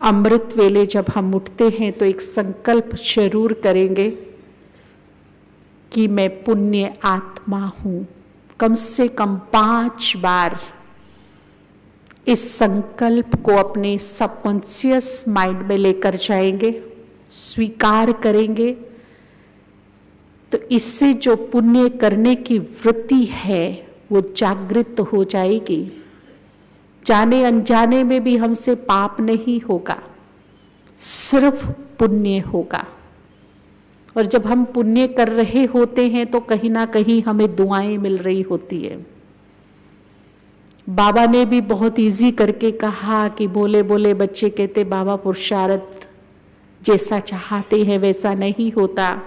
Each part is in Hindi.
अमृत वेले जब हम उठते हैं तो एक संकल्प जरूर करेंगे कि मैं पुण्य आत्मा हूं। कम से कम 5 बार इस संकल्प को अपने सबकॉन्शियस माइंड में लेकर जाएंगे, स्वीकार करेंगे, तो इससे जो पुण्य करने की वृत्ति है वो जागृत हो जाएगी। जाने अनजाने में भी हमसे पाप नहीं होगा, सिर्फ पुण्य होगा। और जब हम पुण्य कर रहे होते हैं तो कहीं ना कहीं हमें दुआएं मिल रही होती है। बाबा ने भी बहुत इजी करके कहा कि बोले बोले बच्चे कहते बाबा पुरुषार्थ जैसा चाहते हैं वैसा नहीं होता,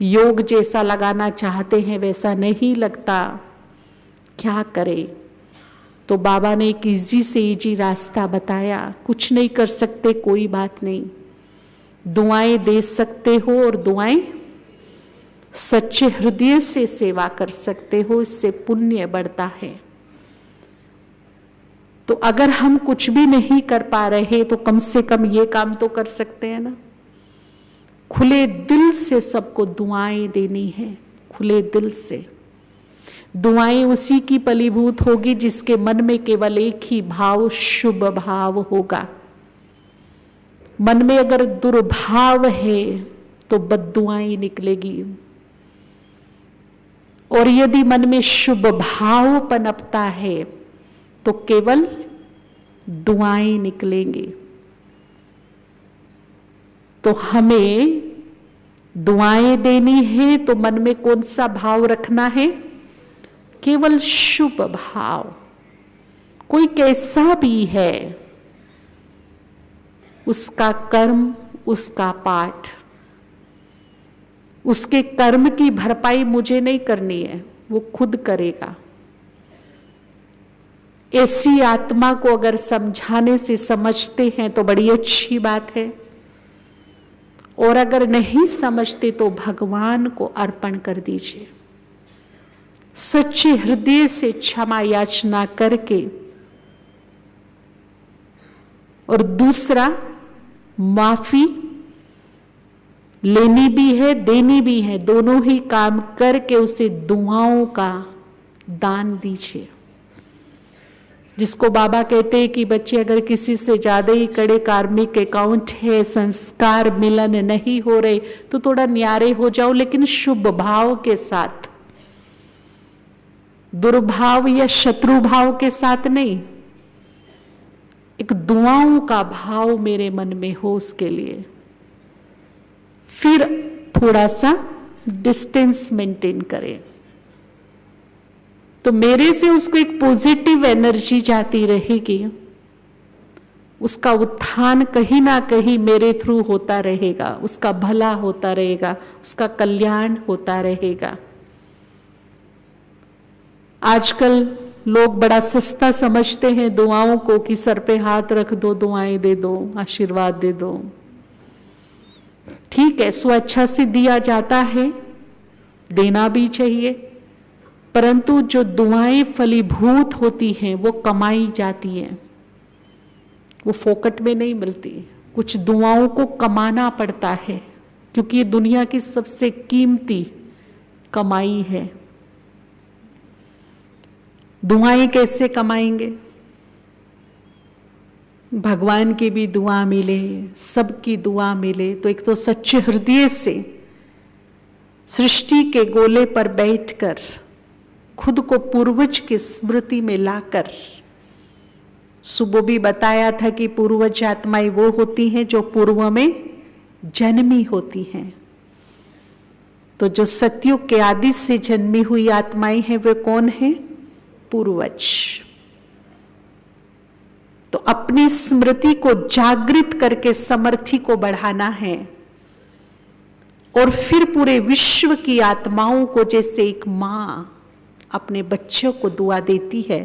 योग जैसा लगाना चाहते हैं वैसा नहीं लगता, क्या करें? तो बाबा ने एक इजी से इजी रास्ता बताया। कुछ नहीं कर सकते कोई बात नहीं, दुआएं दे सकते हो और दुआएं सच्चे हृदय से सेवा कर सकते हो, इससे पुण्य बढ़ता है। तो अगर हम कुछ भी नहीं कर पा रहे तो कम से कम ये काम तो कर सकते हैं ना, खुले दिल से सबको दुआएं देनी है। खुले दिल से दुआएं उसी की फलीभूत होगी जिसके मन में केवल एक ही भाव, शुभ भाव होगा। मन में अगर दुर्भाव है तो बद्दुआएं निकलेगी, और यदि मन में शुभ भाव पनपता है तो केवल दुआएं निकलेंगी। तो हमें दुआएं देनी है तो मन में कौन सा भाव रखना है? केवल शुभ भाव। कोई कैसा भी है उसका कर्म, उसका पाठ, उसके कर्म की भरपाई मुझे नहीं करनी है, वो खुद करेगा। ऐसी आत्मा को अगर समझाने से समझते हैं तो बड़ी अच्छी बात है, और अगर नहीं समझते तो भगवान को अर्पण कर दीजिए। सच्चे हृदय से क्षमा याचना करके, और दूसरा माफी लेनी भी है देनी भी है, दोनों ही काम करके उसे दुआओं का दान दीजिए। जिसको बाबा कहते हैं कि बच्चे अगर किसी से ज्यादा ही कड़े कार्मिक अकाउंट है, संस्कार मिलन नहीं हो रहे, तो थोड़ा न्यारे हो जाओ, लेकिन शुभ भाव के साथ, दुर्भाव या शत्रु भाव के साथ नहीं। एक दुआओं का भाव मेरे मन में हो उसके लिए, फिर थोड़ा सा डिस्टेंस मेंटेन करें तो मेरे से उसको एक पॉजिटिव एनर्जी जाती रहेगी, उसका उत्थान कहीं ना कहीं मेरे थ्रू होता रहेगा, उसका भला होता रहेगा, उसका कल्याण होता रहेगा। आजकल लोग बड़ा सस्ता समझते हैं दुआओं को कि सर पे हाथ रख दो, दुआएं दे दो, आशीर्वाद दे दो। ठीक है, स्वेच्छा से दिया जाता है, देना भी चाहिए, परंतु जो दुआएं फलीभूत होती हैं वो कमाई जाती हैं, वो फोकट में नहीं मिलती। कुछ दुआओं को कमाना पड़ता है, क्योंकि ये दुनिया की सबसे कीमती कमाई है। दुआएं कैसे कमाएंगे? भगवान की भी दुआ मिले, सबकी दुआ मिले, तो एक तो सच्चे हृदय से सृष्टि के गोले पर बैठकर खुद को पूर्वज की स्मृति में लाकर, सुबह भी बताया था कि पूर्वज आत्माएं वो होती हैं जो पूर्व में जन्मी होती हैं। तो जो सतयुग के आदि से जन्मी हुई आत्माएं हैं वे कौन हैं? पूर्वज। तो अपनी स्मृति को जागृत करके समर्थि को बढ़ाना है, और फिर पूरे विश्व की आत्माओं को, जैसे एक मां अपने बच्चों को दुआ देती है,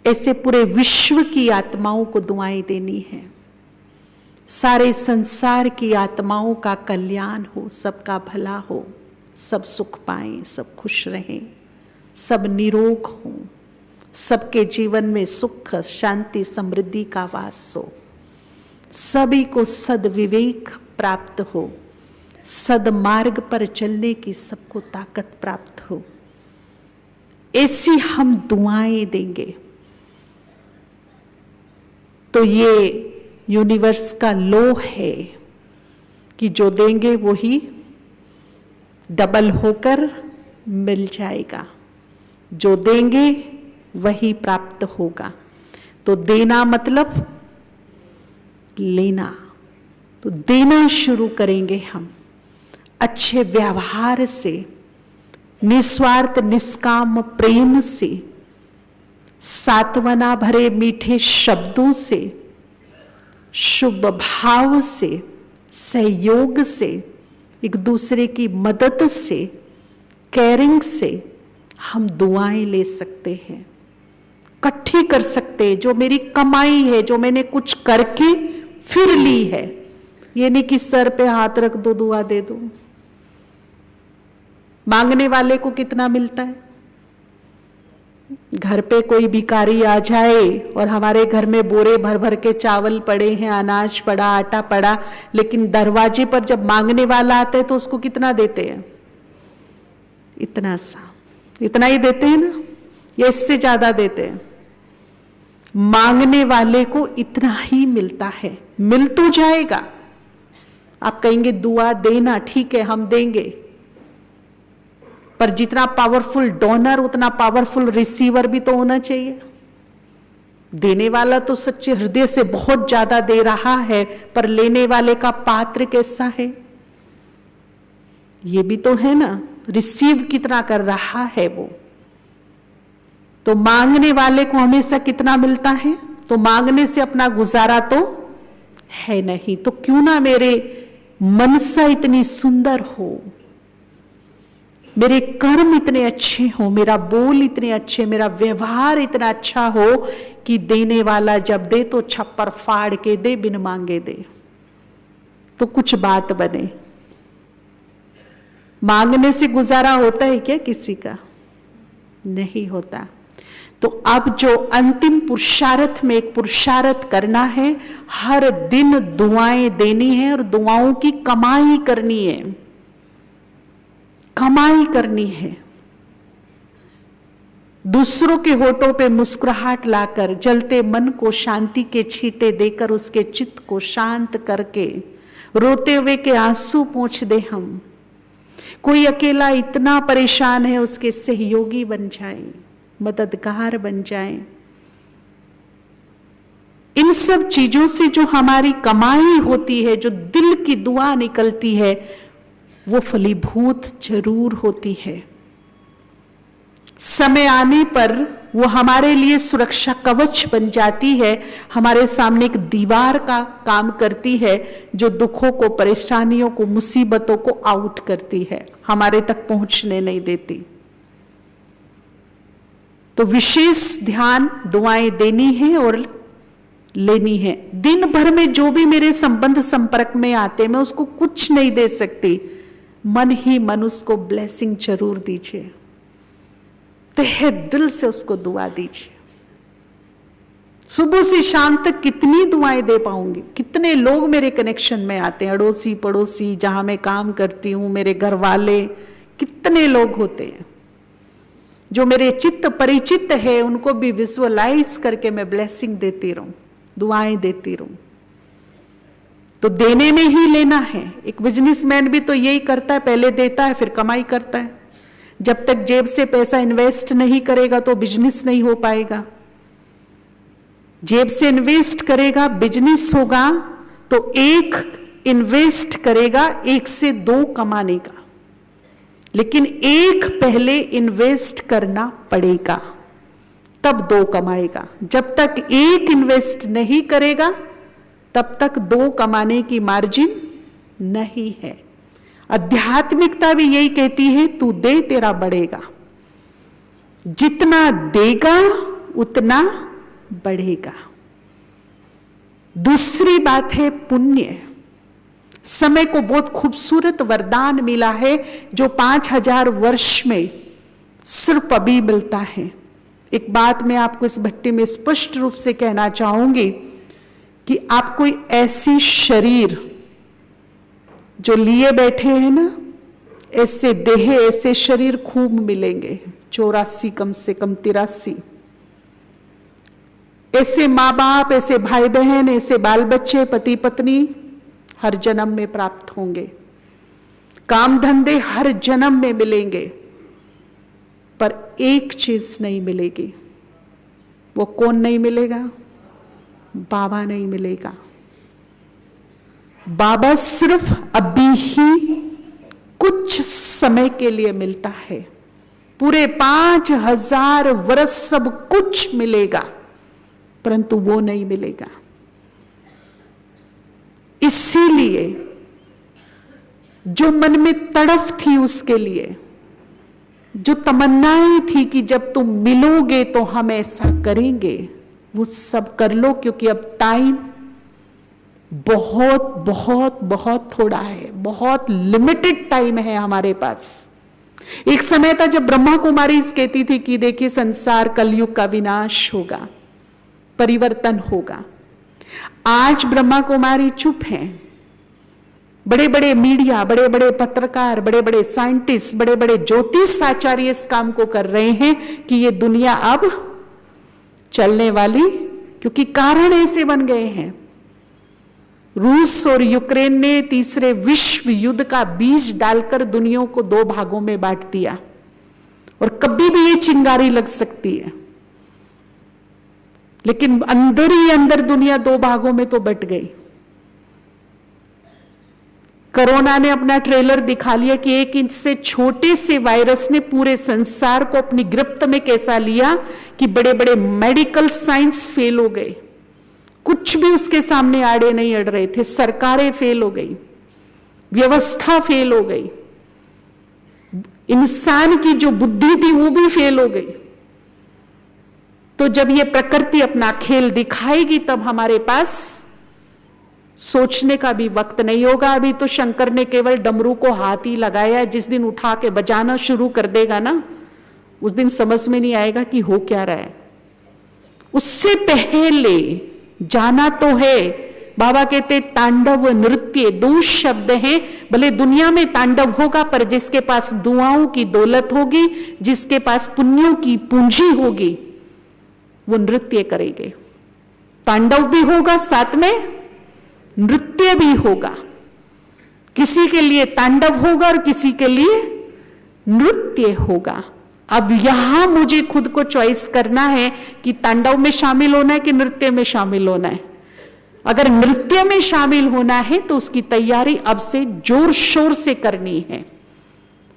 ऐसे पूरे विश्व की आत्माओं को दुआएं देनी है। सारे संसार की आत्माओं का कल्याण हो, सबका भला हो, सब सुख पाएं, सब खुश रहें, सब निरोग हों, सबके जीवन में सुख शांति समृद्धि का वास हो। सभी को सद्विवेक प्राप्त हो, सदमार्ग पर चलने की सबको ताकत प्राप्त हो, ऐसी हम दुआएं देंगे तो ये यूनिवर्स का लॉ है कि जो देंगे वो ही डबल होकर मिल जाएगा, जो देंगे वही प्राप्त होगा। तो देना मतलब लेना, तो देना शुरू करेंगे हम अच्छे व्यवहार से, निस्वार्थ निष्काम प्रेम से, सांत्वना भरे मीठे शब्दों से, शुभ भाव से, सहयोग से, एक दूसरे की मदद से, केयरिंग से हम दुआएं ले सकते हैं, इकट्ठी कर सकते हैं। जो मेरी कमाई है, जो मैंने कुछ करके फिर ली है, ये नहीं कि सर पे हाथ रख दो दुआ दे दो। मांगने वाले को कितना मिलता है? घर पे कोई भिखारी आ जाए और हमारे घर में बोरे भर भर के चावल पड़े हैं, अनाज पड़ा, आटा पड़ा, लेकिन दरवाजे पर जब मांगने वाला आता है तो उसको कितना देते हैं? इतना सा, इतना ही देते हैं ना, या इससे ज्यादा देते हैं? मांगने वाले को इतना ही मिलता है। मिल तो जाएगा, आप कहेंगे दुआ देना, ठीक है हम देंगे, पर जितना पावरफुल डोनर उतना पावरफुल रिसीवर भी तो होना चाहिए। देने वाला तो सच्चे हृदय से बहुत ज्यादा दे रहा है, पर लेने वाले का पात्र कैसा है ये भी तो है ना, रिसीव कितना कर रहा है वो। तो मांगने वाले को हमेशा कितना मिलता है? तो मांगने से अपना गुजारा तो है नहीं, तो क्यों ना मेरे मनसा इतनी सुंदर हो, मेरे कर्म इतने अच्छे हो, मेरा बोल इतने अच्छे, मेरा व्यवहार इतना अच्छा हो कि देने वाला जब दे तो छप्पर फाड़ के दे, बिन मांगे दे, तो कुछ बात बने। मांगने से गुजारा होता है क्या किसी का? नहीं होता। तो अब जो अंतिम पुरुषार्थ में एक पुरुषार्थ करना है, हर दिन दुआएं देनी है और दुआओं की कमाई करनी है, कमाई करनी है। दूसरों के होठों पे मुस्कुराहट लाकर, जलते मन को शांति के छींटे देकर, उसके चित्त को शांत करके, रोते हुए के आंसू पोंछ दे हम। कोई अकेला इतना परेशान है, उसके सहयोगी बन जाएं, मददगार बन जाएं। इन सब चीजों से जो हमारी कमाई होती है, जो दिल की दुआ निकलती है, वो फलीभूत जरूर होती है। समय आने पर वो हमारे लिए सुरक्षा कवच बन जाती है, हमारे सामने एक दीवार का काम करती है, जो दुखों को, परेशानियों को, मुसीबतों को आउट करती है, हमारे तक पहुंचने नहीं देती। तो विशेष ध्यान दुआएं देनी है और लेनी है। दिन भर में जो भी मेरे संबंध संपर्क में आते, मैं उसको कुछ नहीं दे सकती, मन ही मन उसको ब्लेसिंग जरूर दीजिए, तहे दिल से उसको दुआ दीजिए। सुबह से शाम तक कितनी दुआएं दे पाऊंगी? कितने लोग मेरे कनेक्शन में आते हैं, अड़ोसी पड़ोसी, जहां मैं काम करती हूं, मेरे घर वाले, कितने लोग होते हैं जो मेरे चित्त परिचित है, उनको भी विजुअलाइज करके मैं ब्लेसिंग देती रहूं, दुआएं देती रहूं। तो देने में ही लेना है। एक बिजनेसमैन भी तो यही करता है, पहले देता है फिर कमाई करता है। जब तक जेब से पैसा इन्वेस्ट नहीं करेगा तो बिजनेस नहीं हो पाएगा। जेब से इन्वेस्ट करेगा, बिजनेस होगा। तो एक इन्वेस्ट करेगा, एक से दो कमाने का, लेकिन एक पहले इन्वेस्ट करना पड़ेगा, तब दो कमाएगा। जब तक एक इन्वेस्ट नहीं करेगा तब तक दो कमाने की मार्जिन नहीं है। आध्यात्मिकता भी यही कहती है, तू दे तेरा बढ़ेगा, जितना देगा उतना बढ़ेगा। दूसरी बात है पुण्य। समय को बहुत खूबसूरत वरदान मिला है, जो 5000 वर्ष में सिर्फ अभी मिलता है। एक बात मैं आपको इस भट्टी में स्पष्ट रूप से कहना चाहूंगी कि आप कोई ऐसी शरीर जो लिए बैठे हैं ना, ऐसे देह, ऐसे शरीर खूब मिलेंगे, 84 कम से कम 83। ऐसे माँ बाप, ऐसे भाई बहन, ऐसे बाल बच्चे, पति पत्नी हर जन्म में प्राप्त होंगे। काम धंधे हर जन्म में मिलेंगे, पर एक चीज नहीं मिलेगी। वो कौन नहीं मिलेगा? बाबा नहीं मिलेगा। बाबा सिर्फ अभी ही कुछ समय के लिए मिलता है। पूरे 5000 वर्ष सब कुछ मिलेगा, परंतु वो नहीं मिलेगा। इसीलिए जो मन में तड़फ थी उसके लिए, जो तमन्नाएं थी कि जब तुम मिलोगे तो हम ऐसा करेंगे, वो सब कर लो, क्योंकि अब टाइम बहुत बहुत बहुत थोड़ा है, बहुत लिमिटेड टाइम है हमारे पास। एक समय था जब ब्रह्मा कुमारी कहती थी कि देखिए संसार कलयुग का विनाश होगा, परिवर्तन होगा। आज ब्रह्मा कुमारी चुप हैं। बड़े बड़े मीडिया, बड़े बड़े पत्रकार, बड़े बड़े साइंटिस्ट, बड़े बड़े ज्योतिष आचार्य इस काम को कर रहे हैं कि ये दुनिया अब चलने वाली, क्योंकि कारण ऐसे बन गए हैं। रूस और यूक्रेन ने तीसरे विश्व युद्ध का बीज डालकर दुनिया को 2 भागों में बांट दिया, और कभी भी ये चिंगारी लग सकती है, लेकिन अंदर ही अंदर दुनिया 2 भागों में तो बट गई। कोरोना ने अपना ट्रेलर दिखा लिया कि 1 इंच से छोटे से वायरस ने पूरे संसार को अपनी गिरफ्त में कैसा लिया कि बड़े बड़े मेडिकल साइंस फेल हो गए। कुछ भी उसके सामने आड़े नहीं अड़ रहे थे। सरकारें फेल हो गई, व्यवस्था फेल हो गई, इंसान की जो बुद्धि थी वो भी फेल हो गई। तो जब ये प्रकृति अपना खेल दिखाएगी तब हमारे पास सोचने का भी वक्त नहीं होगा। अभी तो शंकर ने केवल डमरू को हाथ ही लगाया, जिस दिन उठा के बजाना शुरू कर देगा ना, उस दिन समझ में नहीं आएगा कि हो क्या रहा है। उससे पहले जाना तो है। बाबा कहते तांडव नृत्य 2 शब्द हैं। भले दुनिया में तांडव होगा, पर जिसके पास दुआओं की दौलत होगी, जिसके पास पुण्यों की पूंजी होगी, वो नृत्य करेंगे। तांडव भी होगा, साथ में नृत्य भी होगा। किसी के लिए तांडव होगा और किसी के लिए नृत्य होगा। अब यहां मुझे खुद को चॉइस करना है कि तांडव में शामिल होना है कि नृत्य में शामिल होना है। अगर नृत्य में शामिल होना है तो उसकी तैयारी अब से जोर शोर से करनी है।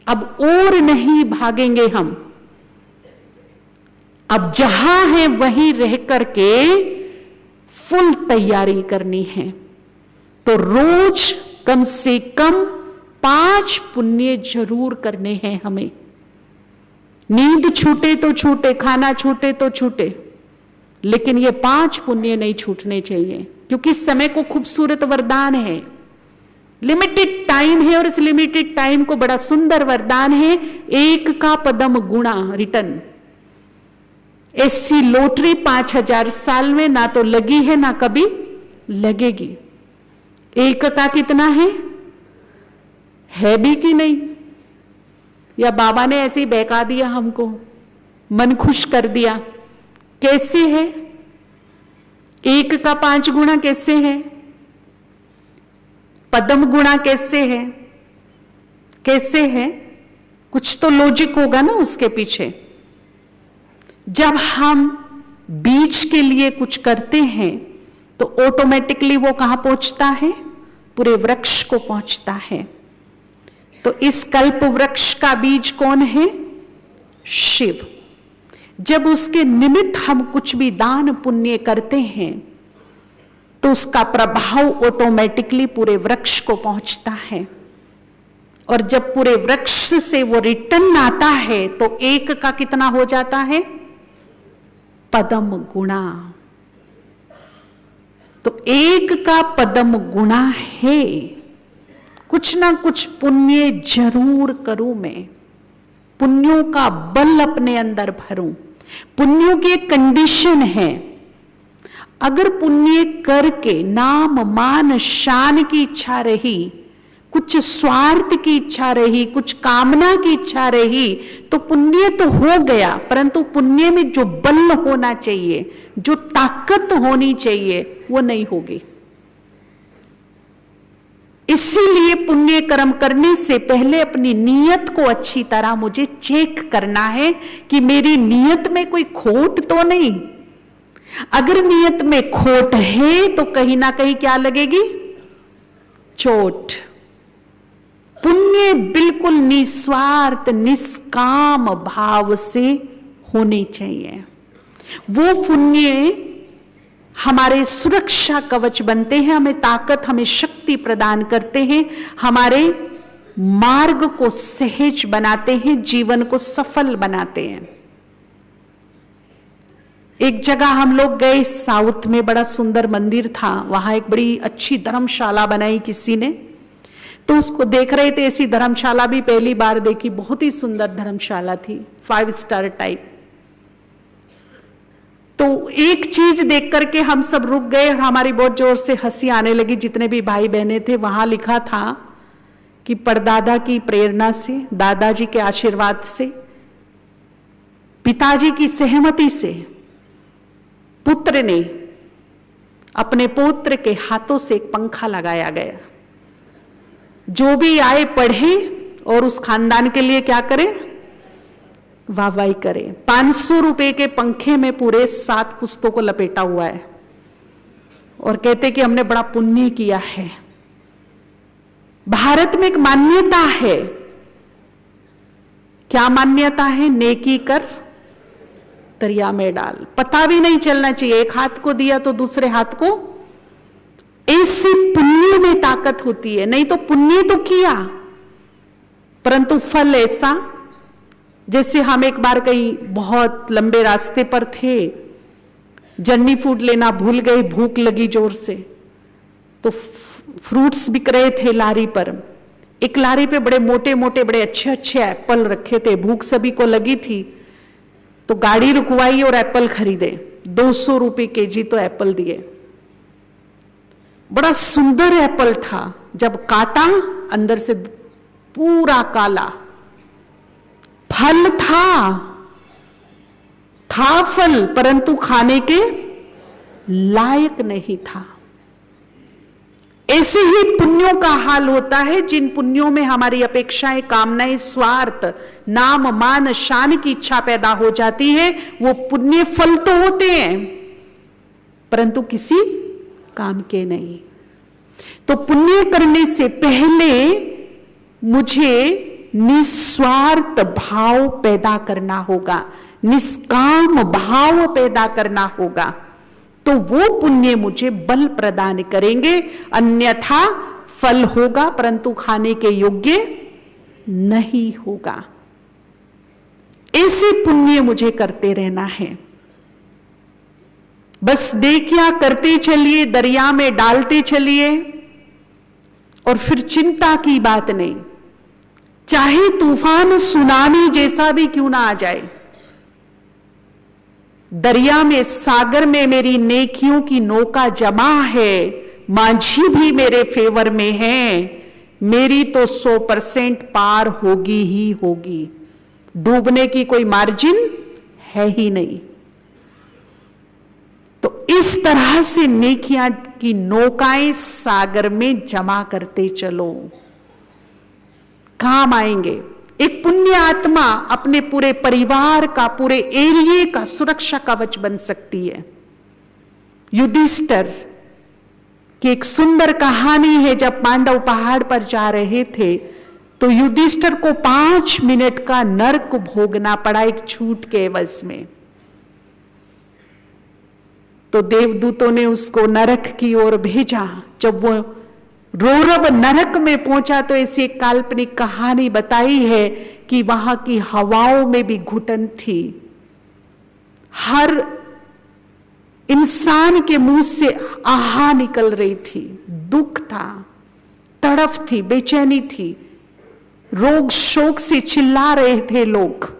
अब और नहीं भागेंगे हम। अब जहां है वहीं रह करके फुल तैयारी करनी है। तो रोज कम से कम 5 पुण्य जरूर करने हैं हमें। नींद छूटे तो छूटे, खाना छूटे तो छूटे, लेकिन ये 5 पुण्य नहीं छूटने चाहिए, क्योंकि समय को खूबसूरत वरदान है। लिमिटेड टाइम है और इस लिमिटेड टाइम को बड़ा सुंदर वरदान है। 1 का पदम गुणा रिटर्न। ऐसी लॉटरी 5000 साल में ना तो लगी है ना कभी लगेगी। 1 का कितना है भी कि नहीं, या बाबा ने ऐसे ही बहका दिया हमको, मन खुश कर दिया? कैसे है 1 का 5 गुणा? कैसे है पदम गुणा? कैसे है? कैसे है? कुछ तो लॉजिक होगा ना उसके पीछे। जब हम बीज के लिए कुछ करते हैं तो ऑटोमेटिकली वो कहां पहुंचता है? पूरे वृक्ष को पहुंचता है। तो इस कल्प वृक्ष का बीज कौन है? शिव। जब उसके निमित्त हम कुछ भी दान पुण्य करते हैं तो उसका प्रभाव ऑटोमेटिकली पूरे वृक्ष को पहुंचता है। और जब पूरे वृक्ष से वो रिटर्न आता है तो 1 का कितना हो जाता है? पदम गुणा। तो 1 का पदम गुणा है। कुछ ना कुछ पुण्य जरूर करूं मैं, पुण्यों का बल अपने अंदर भरूं। पुण्यों की एक कंडीशन है, अगर पुण्य करके नाम मान शान की इच्छा रही, कुछ स्वार्थ की इच्छा रही, कुछ कामना की इच्छा रही, तो पुण्य तो हो गया, परंतु पुण्य में जो बल होना चाहिए, जो ताकत होनी चाहिए, वो नहीं होगी। इसीलिए पुण्य कर्म करने से पहले अपनी नीयत को अच्छी तरह मुझे चेक करना है कि मेरी नीयत में कोई खोट तो नहीं। अगर नीयत में खोट है तो कहीं ना कहीं क्या लगेगी? चोट। पुण्य बिल्कुल निस्वार्थ निष्काम भाव से होने चाहिए। वो पुण्य हमारे सुरक्षा कवच बनते हैं, हमें ताकत, हमें शक्ति प्रदान करते हैं, हमारे मार्ग को सहज बनाते हैं, जीवन को सफल बनाते हैं। एक जगह हम लोग गए, साउथ में बड़ा सुंदर मंदिर था, वहां एक बड़ी अच्छी धर्मशाला बनाई किसी ने, तो उसको देख रहे थे। ऐसी धर्मशाला भी पहली बार देखी, बहुत ही सुंदर धर्मशाला थी, 5 स्टार टाइप। तो एक चीज देख करके हम सब रुक गए और हमारी बहुत जोर से हंसी आने लगी। जितने भी भाई बहने थे, वहां लिखा था कि परदादा की प्रेरणा से, दादाजी के आशीर्वाद से, पिताजी की सहमति से पुत्र ने अपने पौत्र के हाथों से एक पंखा लगाया गया। जो भी आए पढ़े और उस खानदान के लिए क्या करे? वाहवाही करे। 500 रुपए के पंखे में पूरे 7 पुस्तकों को लपेटा हुआ है और कहते कि हमने बड़ा पुण्य किया है। भारत में एक मान्यता है, क्या मान्यता है? नेकी कर दरिया में डाल। पता भी नहीं चलना चाहिए, एक हाथ को दिया तो दूसरे हाथ को। ऐसे पुण्य में ताकत होती है। नहीं तो पुण्य तो किया परंतु फल ऐसा, जैसे हम एक बार कहीं बहुत लंबे रास्ते पर थे, जर्नी फूड लेना भूल गए, भूख लगी जोर से, तो फ्रूट्स बिक रहे थे लारी पर। एक लारी पे बड़े मोटे मोटे बड़े अच्छे अच्छे एप्पल रखे थे, भूख सभी को लगी थी, तो गाड़ी रुकवाई और एप्पल खरीदे। 200 रुपए केजी तो एप्पल दिए। बड़ा सुंदर एप्पल था, जब काटा अंदर से पूरा काला। फल था फल, परंतु खाने के लायक नहीं था। ऐसे ही पुण्यों का हाल होता है, जिन पुण्यों में हमारी अपेक्षाएं, कामनाएं, स्वार्थ, नाम मान शान की इच्छा पैदा हो जाती है। वो पुण्य फल तो होते हैं परंतु किसी काम के नहीं। तो पुण्य करने से पहले मुझे निस्वार्थ भाव पैदा करना होगा, निष्काम भाव पैदा करना होगा, तो वो पुण्य मुझे बल प्रदान करेंगे। अन्यथा फल होगा परंतु खाने के योग्य नहीं होगा। ऐसे पुण्य मुझे करते रहना है। बस देखिया करते चलिए, दरिया में डालते चलिए और फिर चिंता की बात नहीं। चाहे तूफान सुनामी जैसा भी क्यों ना आ जाए, दरिया में, सागर में मेरी नेकियों की नौका जमा है, माझी भी मेरे फेवर में है, मेरी तो 100% पार होगी ही होगी। डूबने की कोई मार्जिन है ही नहीं। तो इस तरह से नेकियां की नौकाएं सागर में जमा करते चलो, काम आएंगे। एक पुण्य आत्मा अपने पूरे परिवार का, पूरे एरिया का सुरक्षा कवच बन सकती है। युधिष्ठिर की एक सुंदर कहानी है। जब पांडव पहाड़ पर जा रहे थे तो युधिष्ठिर को 5 मिनट का नरक भोगना पड़ा एक छूट के एवज में। तो देवदूतों ने उसको नरक की ओर भेजा। जब वो रौरव नरक में पहुंचा तो ऐसी एक काल्पनिक कहानी बताई है कि वहां की हवाओं में भी घुटन थी। हर इंसान के मुंह से आहा निकल रही थी, दुख था, तड़फ थी, बेचैनी थी, रोग शोक से चिल्ला रहे थे लोग।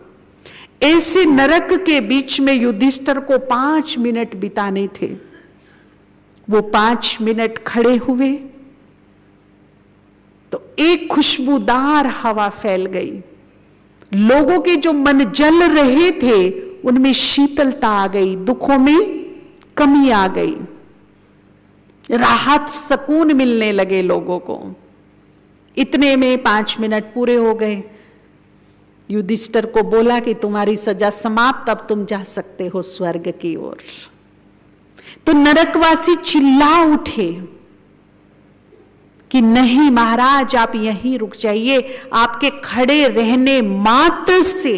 ऐसे नरक के बीच में युधिष्ठिर को 5 मिनट बिताने थे। वो 5 मिनट खड़े हुए तो एक खुशबूदार हवा फैल गई। लोगों के जो मन जल रहे थे उनमें शीतलता आ गई, दुखों में कमी आ गई, राहत सुकून मिलने लगे लोगों को। इतने में 5 मिनट पूरे हो गए। युधिष्ठिर को बोला कि तुम्हारी सजा समाप्त, अब तुम जा सकते हो स्वर्ग की ओर। तो नरकवासी चिल्ला उठे कि नहीं महाराज, आप यहीं रुक जाइए, आपके खड़े रहने मात्र से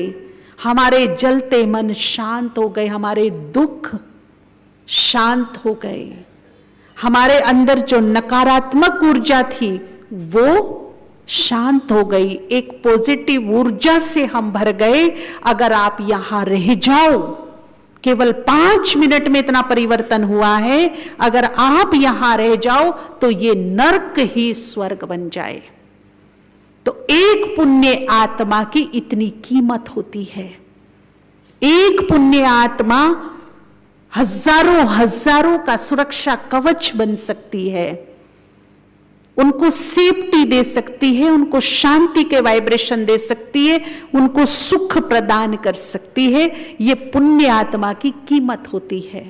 हमारे जलते मन शांत हो गए, हमारे दुख शांत हो गए, हमारे अंदर जो नकारात्मक ऊर्जा थी वो शांत हो गई, एक पॉजिटिव ऊर्जा से हम भर गए। अगर आप यहां रह जाओ, केवल 5 मिनट में इतना परिवर्तन हुआ है, अगर आप यहां रह जाओ तो ये नर्क ही स्वर्ग बन जाए। तो एक पुण्य आत्मा की इतनी कीमत होती है। एक पुण्य आत्मा हजारों हजारों का सुरक्षा कवच बन सकती है, उनको सेफ्टी दे सकती है, उनको शांति के वाइब्रेशन दे सकती है, उनको सुख प्रदान कर सकती है। ये पुण्य आत्मा की कीमत होती है।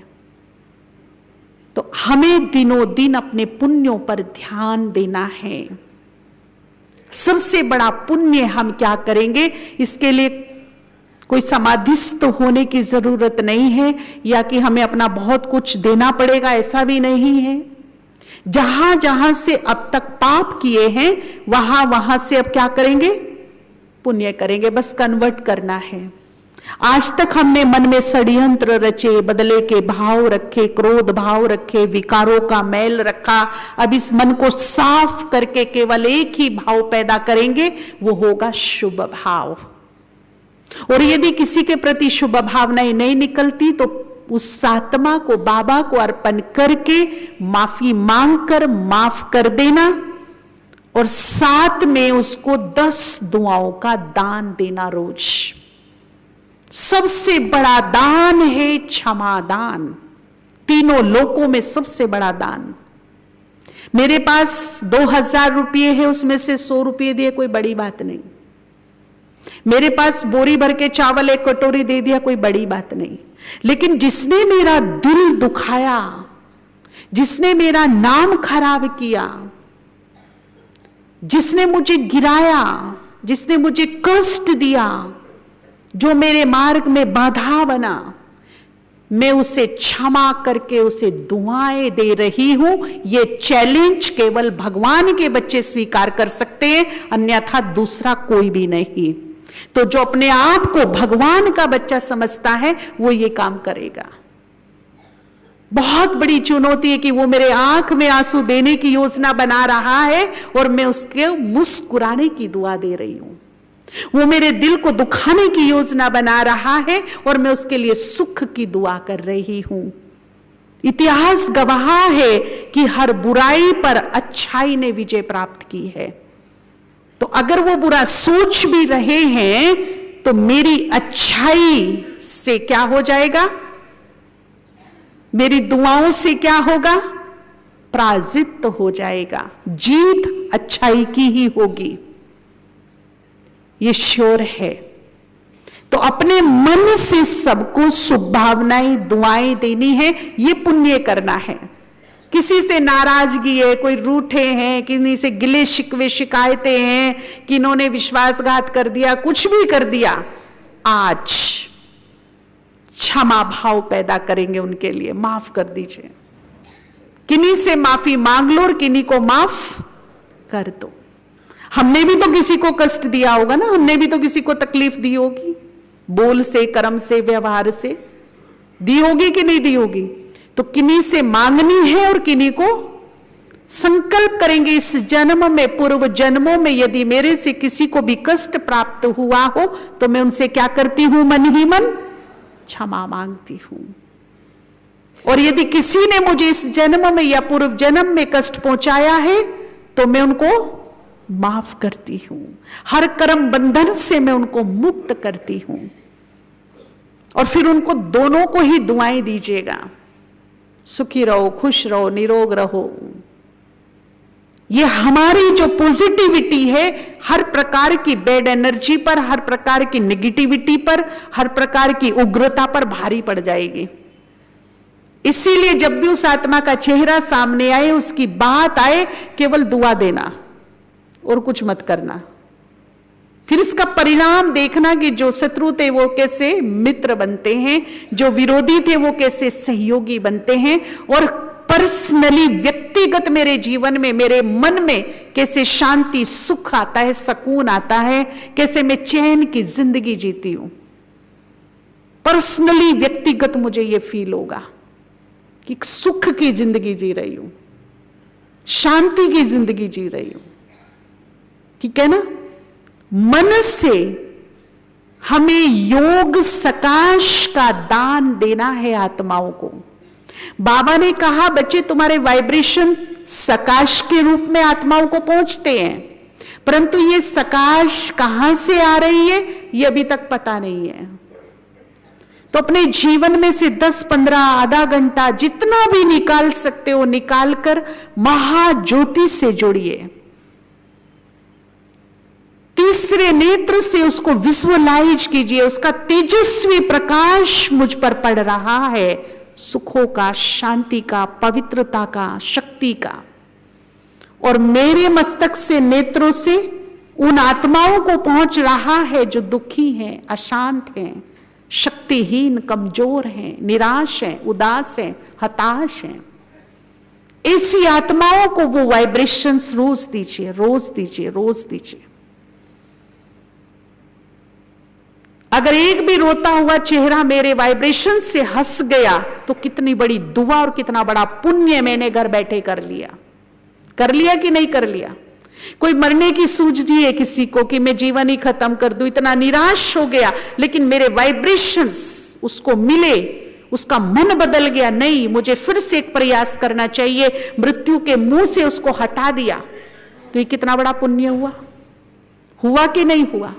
तो हमें दिनों दिन अपने पुण्यों पर ध्यान देना है। सबसे बड़ा पुण्य हम क्या करेंगे, इसके लिए कोई समाधिस्थ होने की जरूरत नहीं है, या कि हमें अपना बहुत कुछ देना पड़ेगा, ऐसा भी नहीं है। जहां जहां से अब तक पाप किए हैं वहां वहां से अब क्या करेंगे, पुण्य करेंगे, बस कन्वर्ट करना है। आज तक हमने मन में षड्यंत्र रचे, बदले के भाव रखे, क्रोध भाव रखे, विकारों का मैल रखा। अब इस मन को साफ करके केवल एक ही भाव पैदा करेंगे, वो होगा शुभ भाव। और यदि किसी के प्रति शुभ भावनाएं नहीं निकलती तो उस आत्मा को बाबा को अर्पण करके माफी मांगकर माफ कर देना, और साथ में उसको 10 दुआओं का दान देना रोज। सबसे बड़ा दान है क्षमा दान, तीनों लोकों में सबसे बड़ा दान। मेरे पास 2000 रुपये है, उसमें से 100 रुपये दिए, कोई बड़ी बात नहीं। मेरे पास बोरी भर के चावल 1 कटोरी दे दिया, कोई बड़ी बात नहीं। लेकिन जिसने मेरा दिल दुखाया, जिसने मेरा नाम खराब किया, जिसने मुझे गिराया, जिसने मुझे कष्ट दिया, जो मेरे मार्ग में बाधा बना, मैं उसे क्षमा करके उसे दुआएं दे रही हूं। ये चैलेंज केवल भगवान के बच्चे स्वीकार कर सकते हैं, अन्यथा दूसरा कोई भी नहीं। तो जो अपने आप को भगवान का बच्चा समझता है वो ये काम करेगा। बहुत बड़ी चुनौती है कि वो मेरे आंख में आंसू देने की योजना बना रहा है और मैं उसके मुस्कुराने की दुआ दे रही हूं। वो मेरे दिल को दुखाने की योजना बना रहा है और मैं उसके लिए सुख की दुआ कर रही हूं। इतिहास गवाह है कि हर बुराई पर अच्छाई ने विजय प्राप्त की है। तो अगर वो बुरा सोच भी रहे हैं तो मेरी अच्छाई से क्या हो जाएगा, मेरी दुआओं से क्या होगा, पराजित हो जाएगा। जीत अच्छाई की ही होगी, ये श्योर है। तो अपने मन से सबको शुभ भावनाएं दुआएं देनी है, ये पुण्य करना है। किसी से नाराजगी है, कोई रूठे हैं, किसी से गिले शिकवे शिकायतें हैं कि इन्होंने विश्वासघात कर दिया, कुछ भी कर दिया, आज क्षमा भाव पैदा करेंगे उनके लिए, माफ कर दीजिए। किन्हीं से माफी मांग लो और किन्हीं को माफ कर दो। हमने भी तो किसी को कष्ट दिया होगा ना, हमने भी तो किसी को तकलीफ दी होगी, बोल से, कर्म से, व्यवहार से दी होगी कि नहीं दी होगी। तो किन्हीं से मांगनी है और किन्हीं को संकल्प करेंगे इस जन्म में, पूर्व जन्मों में यदि मेरे से किसी को भी कष्ट प्राप्त हुआ हो तो मैं उनसे क्या करती हूं, मन ही मन क्षमा मांगती हूं। और यदि किसी ने मुझे इस जन्म में या पूर्व जन्म में कष्ट पहुंचाया है तो मैं उनको माफ करती हूं। हर कर्म बंधन से मैं उनको मुक्त करती हूं। और फिर उनको दोनों को ही दुआएं दीजिएगा। सुखी रहो, खुश रहो, निरोग रहो। ये हमारी जो पॉजिटिविटी है हर प्रकार की बैड एनर्जी पर, हर प्रकार की नेगेटिविटी पर, हर प्रकार की उग्रता पर भारी पड़ जाएगी। इसीलिए जब भी उस आत्मा का चेहरा सामने आए, उसकी बात आए, केवल दुआ देना और कुछ मत करना। फिर इसका परिणाम देखना कि जो शत्रु थे वो कैसे मित्र बनते हैं, जो विरोधी थे वो कैसे सहयोगी बनते हैं, और पर्सनली व्यक्तिगत मेरे जीवन में, मेरे मन में कैसे शांति, सुख आता है, सुकून आता है, कैसे मैं चैन की जिंदगी जीती हूं। पर्सनली व्यक्तिगत मुझे ये फील होगा कि सुख की जिंदगी जी रही हूं, शांति की जिंदगी जी रही हूं। ठीक है ना? मन से हमें योग सकाश का दान देना है आत्माओं को। बाबा ने कहा बच्चे तुम्हारे वाइब्रेशन सकाश के रूप में आत्माओं को पहुंचते हैं, परंतु ये सकाश कहां से आ रही है ये अभी तक पता नहीं है। तो अपने जीवन में से 10-15 आधा घंटा जितना भी निकाल सकते हो निकालकर महाज्योति से जुड़िए। तीसरे नेत्र से उसको विजुअलाइज कीजिए, उसका तेजस्वी प्रकाश मुझ पर पड़ रहा है, सुखों का, शांति का, पवित्रता का, शक्ति का। और मेरे मस्तक से, नेत्रों से उन आत्माओं को पहुंच रहा है जो दुखी हैं, अशांत हैं, शक्तिहीन, कमजोर हैं, निराश हैं, उदास हैं, हताश हैं। ऐसी आत्माओं को वो वाइब्रेशंस रोज दीजिए, रोज दीजिए, रोज दीजिए। अगर एक भी रोता हुआ चेहरा मेरे वाइब्रेशन से हंस गया तो कितनी बड़ी दुआ और कितना बड़ा पुण्य मैंने घर बैठे कर लिया। कर लिया कि नहीं कर लिया? कोई मरने की सूझती है किसी को कि मैं जीवन ही खत्म कर दूं, इतना निराश हो गया, लेकिन मेरे वाइब्रेशंस उसको मिले, उसका मन बदल गया, नहीं मुझे फिर से एक प्रयास करना चाहिए, मृत्यु के मुंह से उसको हटा दिया, तो ये कितना बड़ा पुण्य हुआ। हुआ कि नहीं हुआ?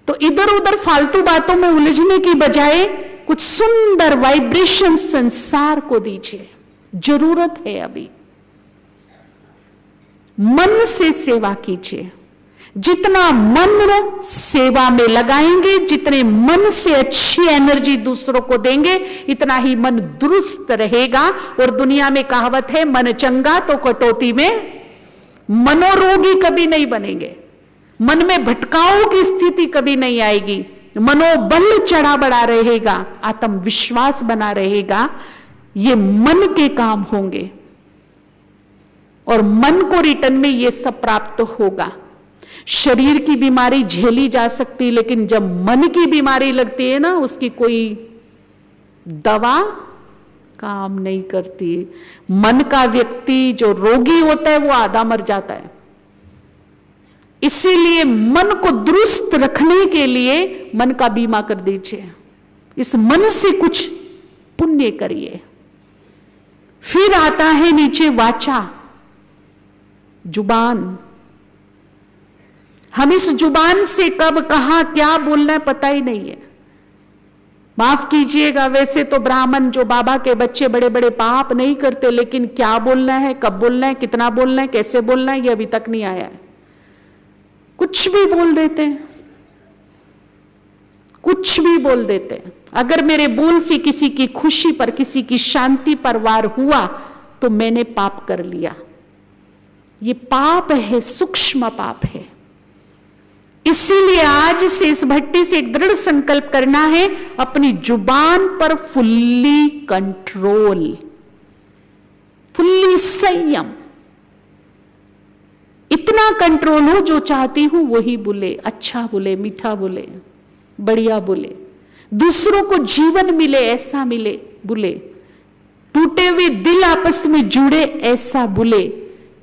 तो इधर उधर फालतू बातों में उलझने की बजाय कुछ सुंदर वाइब्रेशन संसार को दीजिए, जरूरत है अभी। मन से सेवा कीजिए। जितना मन सेवा में लगाएंगे, जितने मन से अच्छी एनर्जी दूसरों को देंगे, इतना ही मन दुरुस्त रहेगा। और दुनिया में कहावत है, मन चंगा तो कटौती में, मनोरोगी कभी नहीं बनेंगे, मन में भटकाव की स्थिति कभी नहीं आएगी, मनोबल चढ़ा बढ़ा रहेगा, आत्मविश्वास बना रहेगा। ये मन के काम होंगे और मन को रिटर्न में ये सब प्राप्त होगा। शरीर की बीमारी झेली जा सकती, लेकिन जब मन की बीमारी लगती है ना, उसकी कोई दवा काम नहीं करती। मन का व्यक्ति जो रोगी होता है वो आधा मर जाता है। इसीलिए मन को दुरुस्त रखने के लिए मन का बीमा कर दीजिए। इस मन से कुछ पुण्य करिए। फिर आता है नीचे वाचा, जुबान। हम इस जुबान से कब कहां क्या बोलना है पता ही नहीं है। माफ कीजिएगा, वैसे तो ब्राह्मण जो बाबा के बच्चे बड़े बड़े पाप नहीं करते, लेकिन क्या बोलना है, कब बोलना है, कितना बोलना है, कैसे बोलना है, ये अभी तक नहीं आया है। कुछ भी बोल देते हैं, कुछ भी बोल देते हैं। अगर मेरे बोल से किसी की खुशी पर, किसी की शांति पर वार हुआ तो मैंने पाप कर लिया। ये पाप है, सूक्ष्म पाप है। इसीलिए आज से इस भट्टी से एक दृढ़ संकल्प करना है, अपनी जुबान पर फुल्ली कंट्रोल, फुल्ली संयम। इतना कंट्रोल हो जो चाहती हूं वही बोले, अच्छा बोले, मीठा बोले, बढ़िया बोले, दूसरों को जीवन मिले ऐसा मिले बोले, टूटे हुए दिल आपस में जुड़े ऐसा बोले,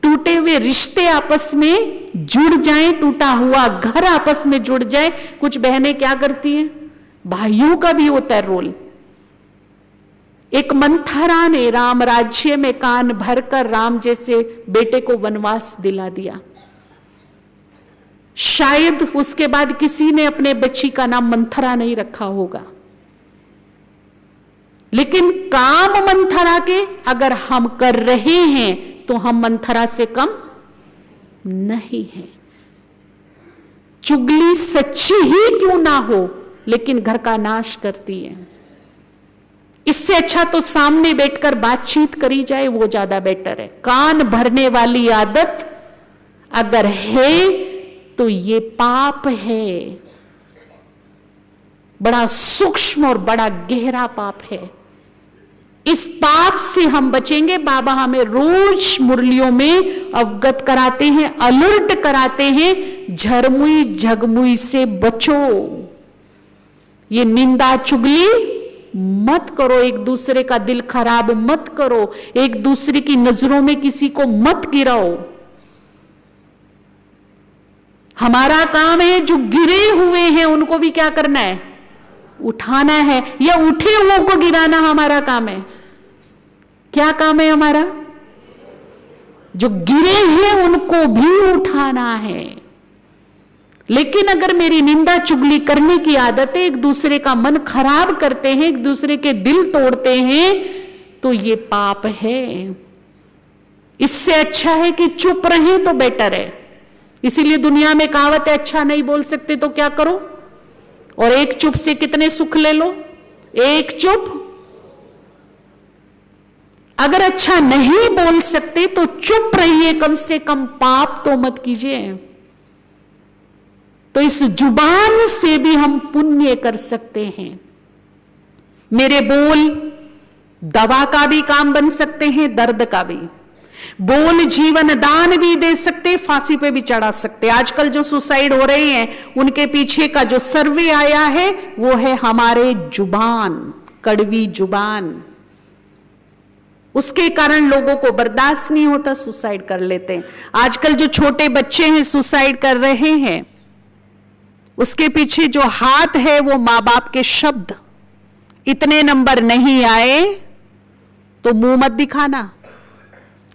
टूटे हुए रिश्ते आपस में जुड़ जाएं, टूटा हुआ घर आपस में जुड़ जाए। कुछ बहनें क्या करती हैं, भाइयों का भी होता है रोल। एक मंथरा ने राम राज्य में कान भरकर राम जैसे बेटे को वनवास दिला दिया। शायद उसके बाद किसी ने अपने बच्ची का नाम मंथरा नहीं रखा होगा। लेकिन काम मंथरा के अगर हम कर रहे हैं तो हम मंथरा से कम नहीं है। चुगली सच्ची ही क्यों ना हो, लेकिन घर का नाश करती है। इससे अच्छा तो सामने बैठकर बातचीत करी जाए, वो ज्यादा बेटर है। कान भरने वाली आदत अगर है तो ये पाप है, बड़ा सूक्ष्म और बड़ा गहरा पाप है। इस पाप से हम बचेंगे। बाबा हमें रोज मुरलियों में अवगत कराते हैं, अलर्ट कराते हैं, झरमुई झगमुई से बचो। ये निंदा चुगली मत करो, एक दूसरे का दिल खराब मत करो, एक दूसरे की नजरों में किसी को मत गिराओ। हमारा काम है जो गिरे हुए हैं उनको भी क्या करना है, उठाना है, या उठे हुओं को गिराना हमारा काम है। क्या काम है हमारा? जो गिरे हैं उनको भी उठाना है। लेकिन अगर मेरी निंदा चुगली करने की आदत है, एक दूसरे का मन खराब करते हैं, एक दूसरे के दिल तोड़ते हैं, तो ये पाप है। इससे अच्छा है कि चुप रहें तो बेटर है। इसीलिए दुनिया में कहावत है, अच्छा नहीं बोल सकते तो क्या करो, और एक चुप से कितने सुख ले लो। एक चुप, अगर अच्छा नहीं बोल सकते तो चुप रहिए, कम से कम पाप तो मत कीजिए। तो इस जुबान से भी हम पुण्य कर सकते हैं। मेरे बोल दवा का भी काम बन सकते हैं, दर्द का भी। बोल जीवन दान भी दे सकते, फांसी पे भी चढ़ा सकते। आजकल जो सुसाइड हो रहे हैं उनके पीछे का जो सर्वे आया है वो है हमारे जुबान, कड़वी जुबान। उसके कारण लोगों को बर्दाश्त नहीं होता, सुसाइड कर लेते हैं। आजकल जो छोटे बच्चे हैं सुसाइड कर रहे हैं, उसके पीछे जो हाथ है वो मां बाप के शब्द। इतने नंबर नहीं आए तो मुंह मत दिखाना,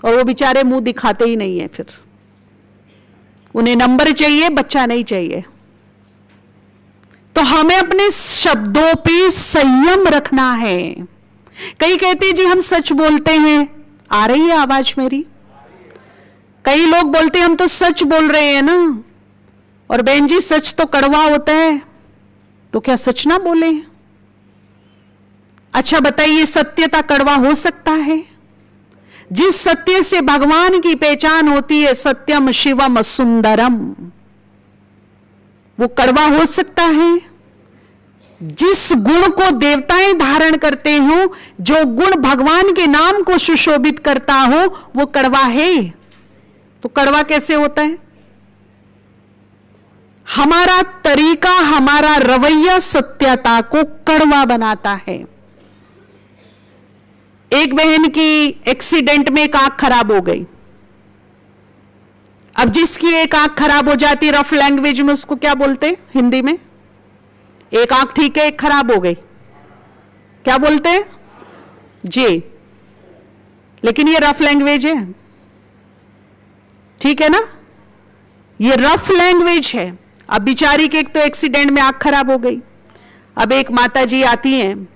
और वो बेचारे मुंह दिखाते ही नहीं है। फिर उन्हें नंबर चाहिए, बच्चा नहीं चाहिए। तो हमें अपने शब्दों पे संयम रखना है। कई कहते जी हम सच बोलते हैं, आ रही है आवाज मेरी? कई लोग बोलते हैं हम तो सच बोल रहे हैं ना, और बहन जी सच तो कड़वा होता है, तो क्या सच ना बोले? अच्छा बताइए, सत्यता कड़वा हो सकता है? जिस सत्य से भगवान की पहचान होती है, सत्यम शिवम सुंदरम, वो कड़वा हो सकता है? जिस गुण को देवताएं धारण करते हो, जो गुण भगवान के नाम को सुशोभित करता हो, वो कड़वा है? तो कड़वा कैसे होता है? हमारा तरीका, हमारा रवैया सत्यता को कड़वा बनाता है। एक बहन की एक्सीडेंट में एक आंख खराब हो गई। अब जिसकी एक आंख खराब हो जाती, रफ लैंग्वेज में उसको क्या बोलते हैं हिंदी में? एक आंख ठीक है, एक खराब हो गई, क्या बोलते हैं जी? लेकिन ये रफ लैंग्वेज है, ठीक है ना? ये रफ लैंग्वेज है। अब बिचारी के एक तो एक्सीडेंट में आंख खराब हो गई। अब एक माता जी आती हैं,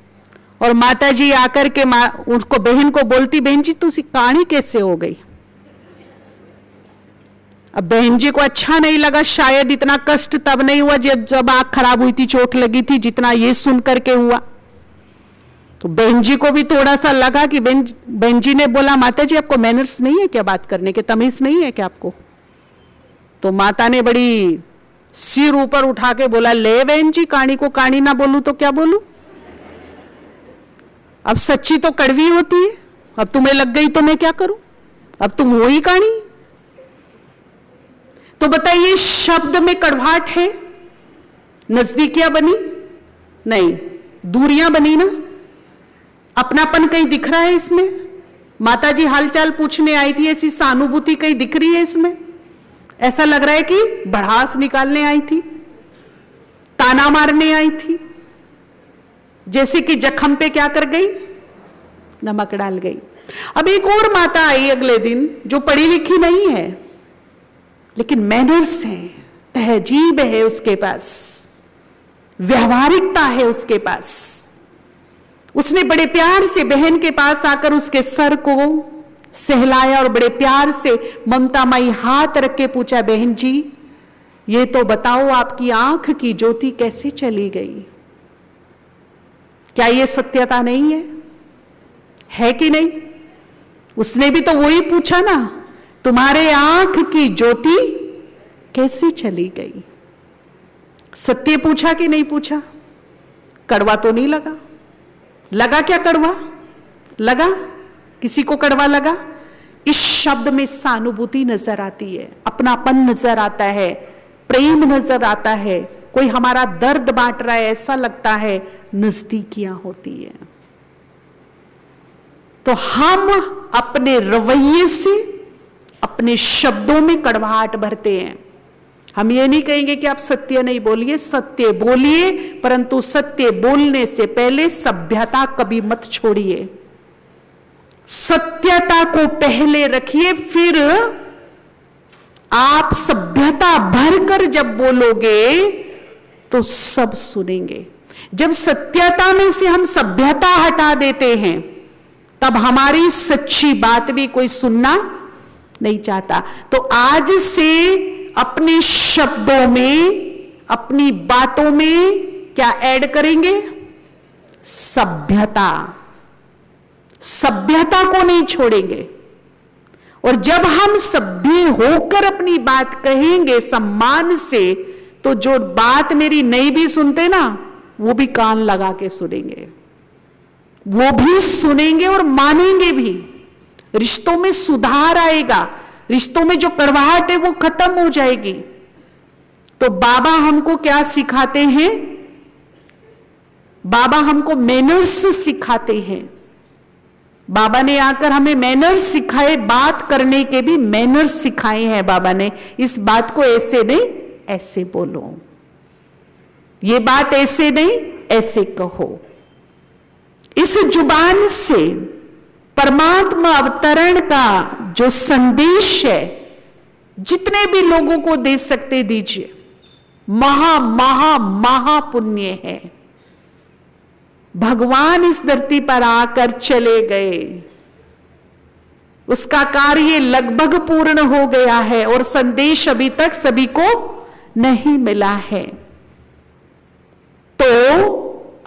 और माता जी आकर के उसको बहन को बोलती, बहन जी तुसी काणी कैसे हो गई? अब बहन जी को अच्छा नहीं लगा, शायद इतना कष्ट तब नहीं हुआ जब आंख खराब हुई थी, चोट लगी थी, जितना ये सुन करके हुआ। तो बहन जी को भी थोड़ा सा लगा कि बहन जी ने बोला, माता जी आपको मैनर्स नहीं है क्या, बात करने के तमीज नहीं है क्या आपको? तो माता ने बड़ी सिर ऊपर उठा के बोला, ले बहन जी, काणी को काणी ना बोलूं तो क्या बोलूं? अब सच्ची तो कड़वी होती है, अब तुम्हें लग गई तो मैं क्या करूं? अब तुम हो ही काणी। तो बताइए, शब्द में कड़वाहट है? नजदीकियां बनी? नहीं, दूरियां बनी ना? अपनापन कहीं दिख रहा है इसमें? माता जी हालचाल पूछने आई थी, ऐसी सहानुभूति कहीं दिख रही है इसमें? ऐसा लग रहा है कि भड़ास निकालने आई थी, ताना मारने आई थी, जैसे कि जख्म पे क्या कर गई, नमक डाल गई। अब एक और माता आई अगले दिन, जो पढ़ी लिखी नहीं है, लेकिन मैनर्स है, तहजीब है उसके पास, व्यवहारिकता है उसके पास। उसने बड़े प्यार से बहन के पास आकर उसके सर को सहलाया और बड़े प्यार से ममतामयी हाथ रख के पूछा, बहन जी ये तो बताओ आपकी आंख की ज्योति कैसे चली गई? क्या ये सत्यता नहीं है कि नहीं? उसने भी तो वही पूछा ना, तुम्हारे आंख की ज्योति कैसे चली गई? सत्य पूछा कि नहीं पूछा? कड़वा तो नहीं लगा? लगा क्या कड़वा? लगा? किसी को कड़वा लगा? इस शब्द में सहानुभूति नजर आती है, अपनापन नजर आता है, प्रेम नजर आता है, कोई हमारा दर्द बांट रहा है ऐसा लगता है, नजदीकियां होती है। तो हम अपने रवैये से अपने शब्दों में कड़वाहट भरते हैं। हम ये नहीं कहेंगे कि आप सत्य नहीं बोलिए, सत्य बोलिए, परंतु सत्य बोलने से पहले सभ्यता कभी मत छोड़िए। सत्यता को पहले रखिए, फिर आप सभ्यता भरकर जब बोलोगे तो सब सुनेंगे। जब सत्यता में से हम सभ्यता हटा देते हैं तब हमारी सच्ची बात भी कोई सुनना नहीं चाहता। तो आज से अपने शब्दों में, अपनी बातों में क्या ऐड करेंगे? सभ्यता। सभ्यता को नहीं छोड़ेंगे। और जब हम सभ्य होकर अपनी बात कहेंगे सम्मान से, तो जो बात मेरी नहीं भी सुनते ना, वो भी कान लगा के सुनेंगे, वो भी सुनेंगे और मानेंगे भी। रिश्तों में सुधार आएगा, रिश्तों में जो कड़वाहट है वो खत्म हो जाएगी। तो बाबा हमको क्या सिखाते हैं? बाबा हमको मैनर्स सिखाते हैं। बाबा ने आकर हमें मैनर्स सिखाए, बात करने के भी मैनर्स सिखाए हैं बाबा ने। इस बात को ऐसे नहीं ऐसे बोलो, ये बात ऐसे नहीं ऐसे कहो। इस जुबान से परमात्मा अवतरण का जो संदेश है, जितने भी लोगों को दे सकते दीजिए। महा महा महा पुण्य है। भगवान इस धरती पर आकर चले गए, उसका कार्य लगभग पूर्ण हो गया है और संदेश अभी तक सभी को नहीं मिला है। तो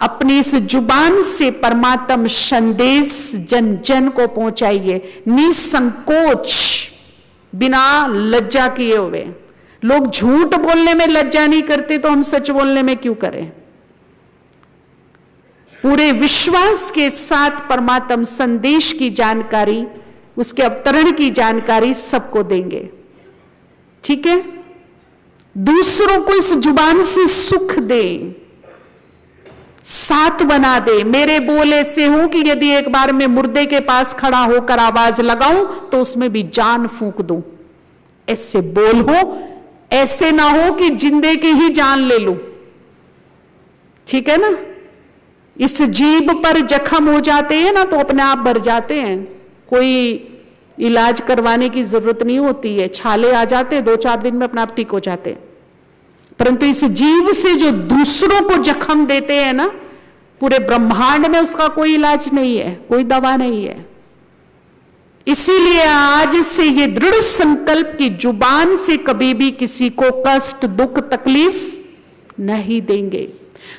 अपनी इस जुबान से परमात्म संदेश जन जन को पहुंचाइए, निसंकोच, बिना लज्जा किए हुए। लोग झूठ बोलने में लज्जा नहीं करते, तो हम सच बोलने में क्यों करें? पूरे विश्वास के साथ परमात्म संदेश की जानकारी, उसके अवतरण की जानकारी सबको देंगे। ठीक है? दूसरों को इस जुबान से सुख दे, साथ बना दे। मेरे बोल ऐसे हो कि यदि एक बार मैं मुर्दे के पास खड़ा होकर आवाज लगाऊं तो उसमें भी जान फूंक दूं। ऐसे बोल हो, ऐसे ना हो कि जिंदे की ही जान ले लूं। ठीक है ना? इस जीभ पर जख्म हो जाते हैं ना तो अपने आप भर जाते हैं, कोई इलाज करवाने की जरूरत नहीं होती है। छाले आ जाते हैं, 2-4 दिन में अपने आप ठीक हो जाते हैं। परंतु इस जीव से जो दूसरों को जख्म देते हैं ना, पूरे ब्रह्मांड में उसका कोई इलाज नहीं है, कोई दवा नहीं है। इसीलिए आज से ये दृढ़ संकल्प की जुबान से कभी भी किसी को कष्ट, दुख, तकलीफ नहीं देंगे।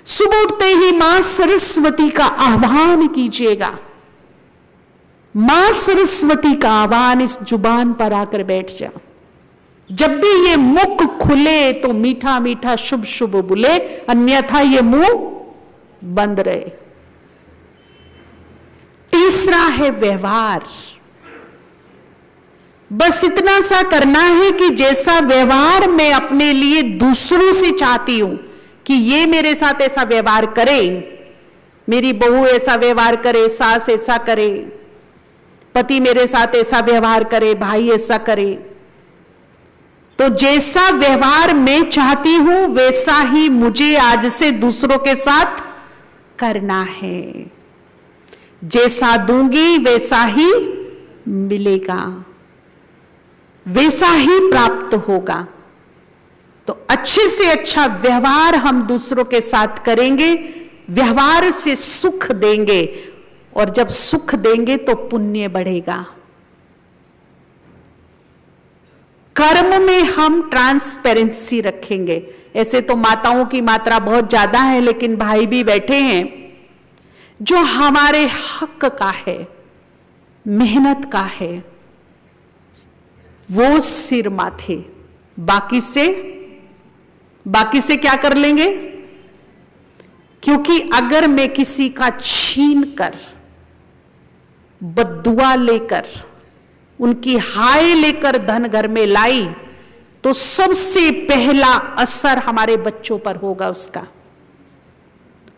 सुबह उठते ही मां सरस्वती का आह्वान कीजिएगा। मां सरस्वती का आह्वान इस जुबान पर आकर बैठ जा। जब भी ये मुख खुले तो मीठा मीठा शुभ शुभ बोले, अन्यथा ये मुंह बंद रहे। तीसरा है व्यवहार। बस इतना सा करना है कि जैसा व्यवहार मैं अपने लिए दूसरों से चाहती हूं कि ये मेरे साथ ऐसा व्यवहार करे, मेरी बहू ऐसा व्यवहार करे, सास ऐसा करे, पति मेरे साथ ऐसा व्यवहार करे, भाई ऐसा करे, तो जैसा व्यवहार मैं चाहती हूं वैसा ही मुझे आज से दूसरों के साथ करना है। जैसा दूंगी वैसा ही मिलेगा, वैसा ही प्राप्त होगा। तो अच्छे से अच्छा व्यवहार हम दूसरों के साथ करेंगे व्यवहार से सुख देंगे, और जब सुख देंगे तो पुण्य बढ़ेगा। कर्म में हम ट्रांसपेरेंसी रखेंगे। ऐसे तो माताओं की मात्रा बहुत ज्यादा है, लेकिन भाई भी बैठे हैं जो हमारे हक का है, मेहनत का है, वो सिर माथे, बाकी से क्या कर लेंगे? क्योंकि अगर मैं किसी का छीन कर, बद्दुआ लेकर, उनकी हाय लेकर धन घर में लाई, तो सबसे पहला असर हमारे बच्चों पर होगा उसका।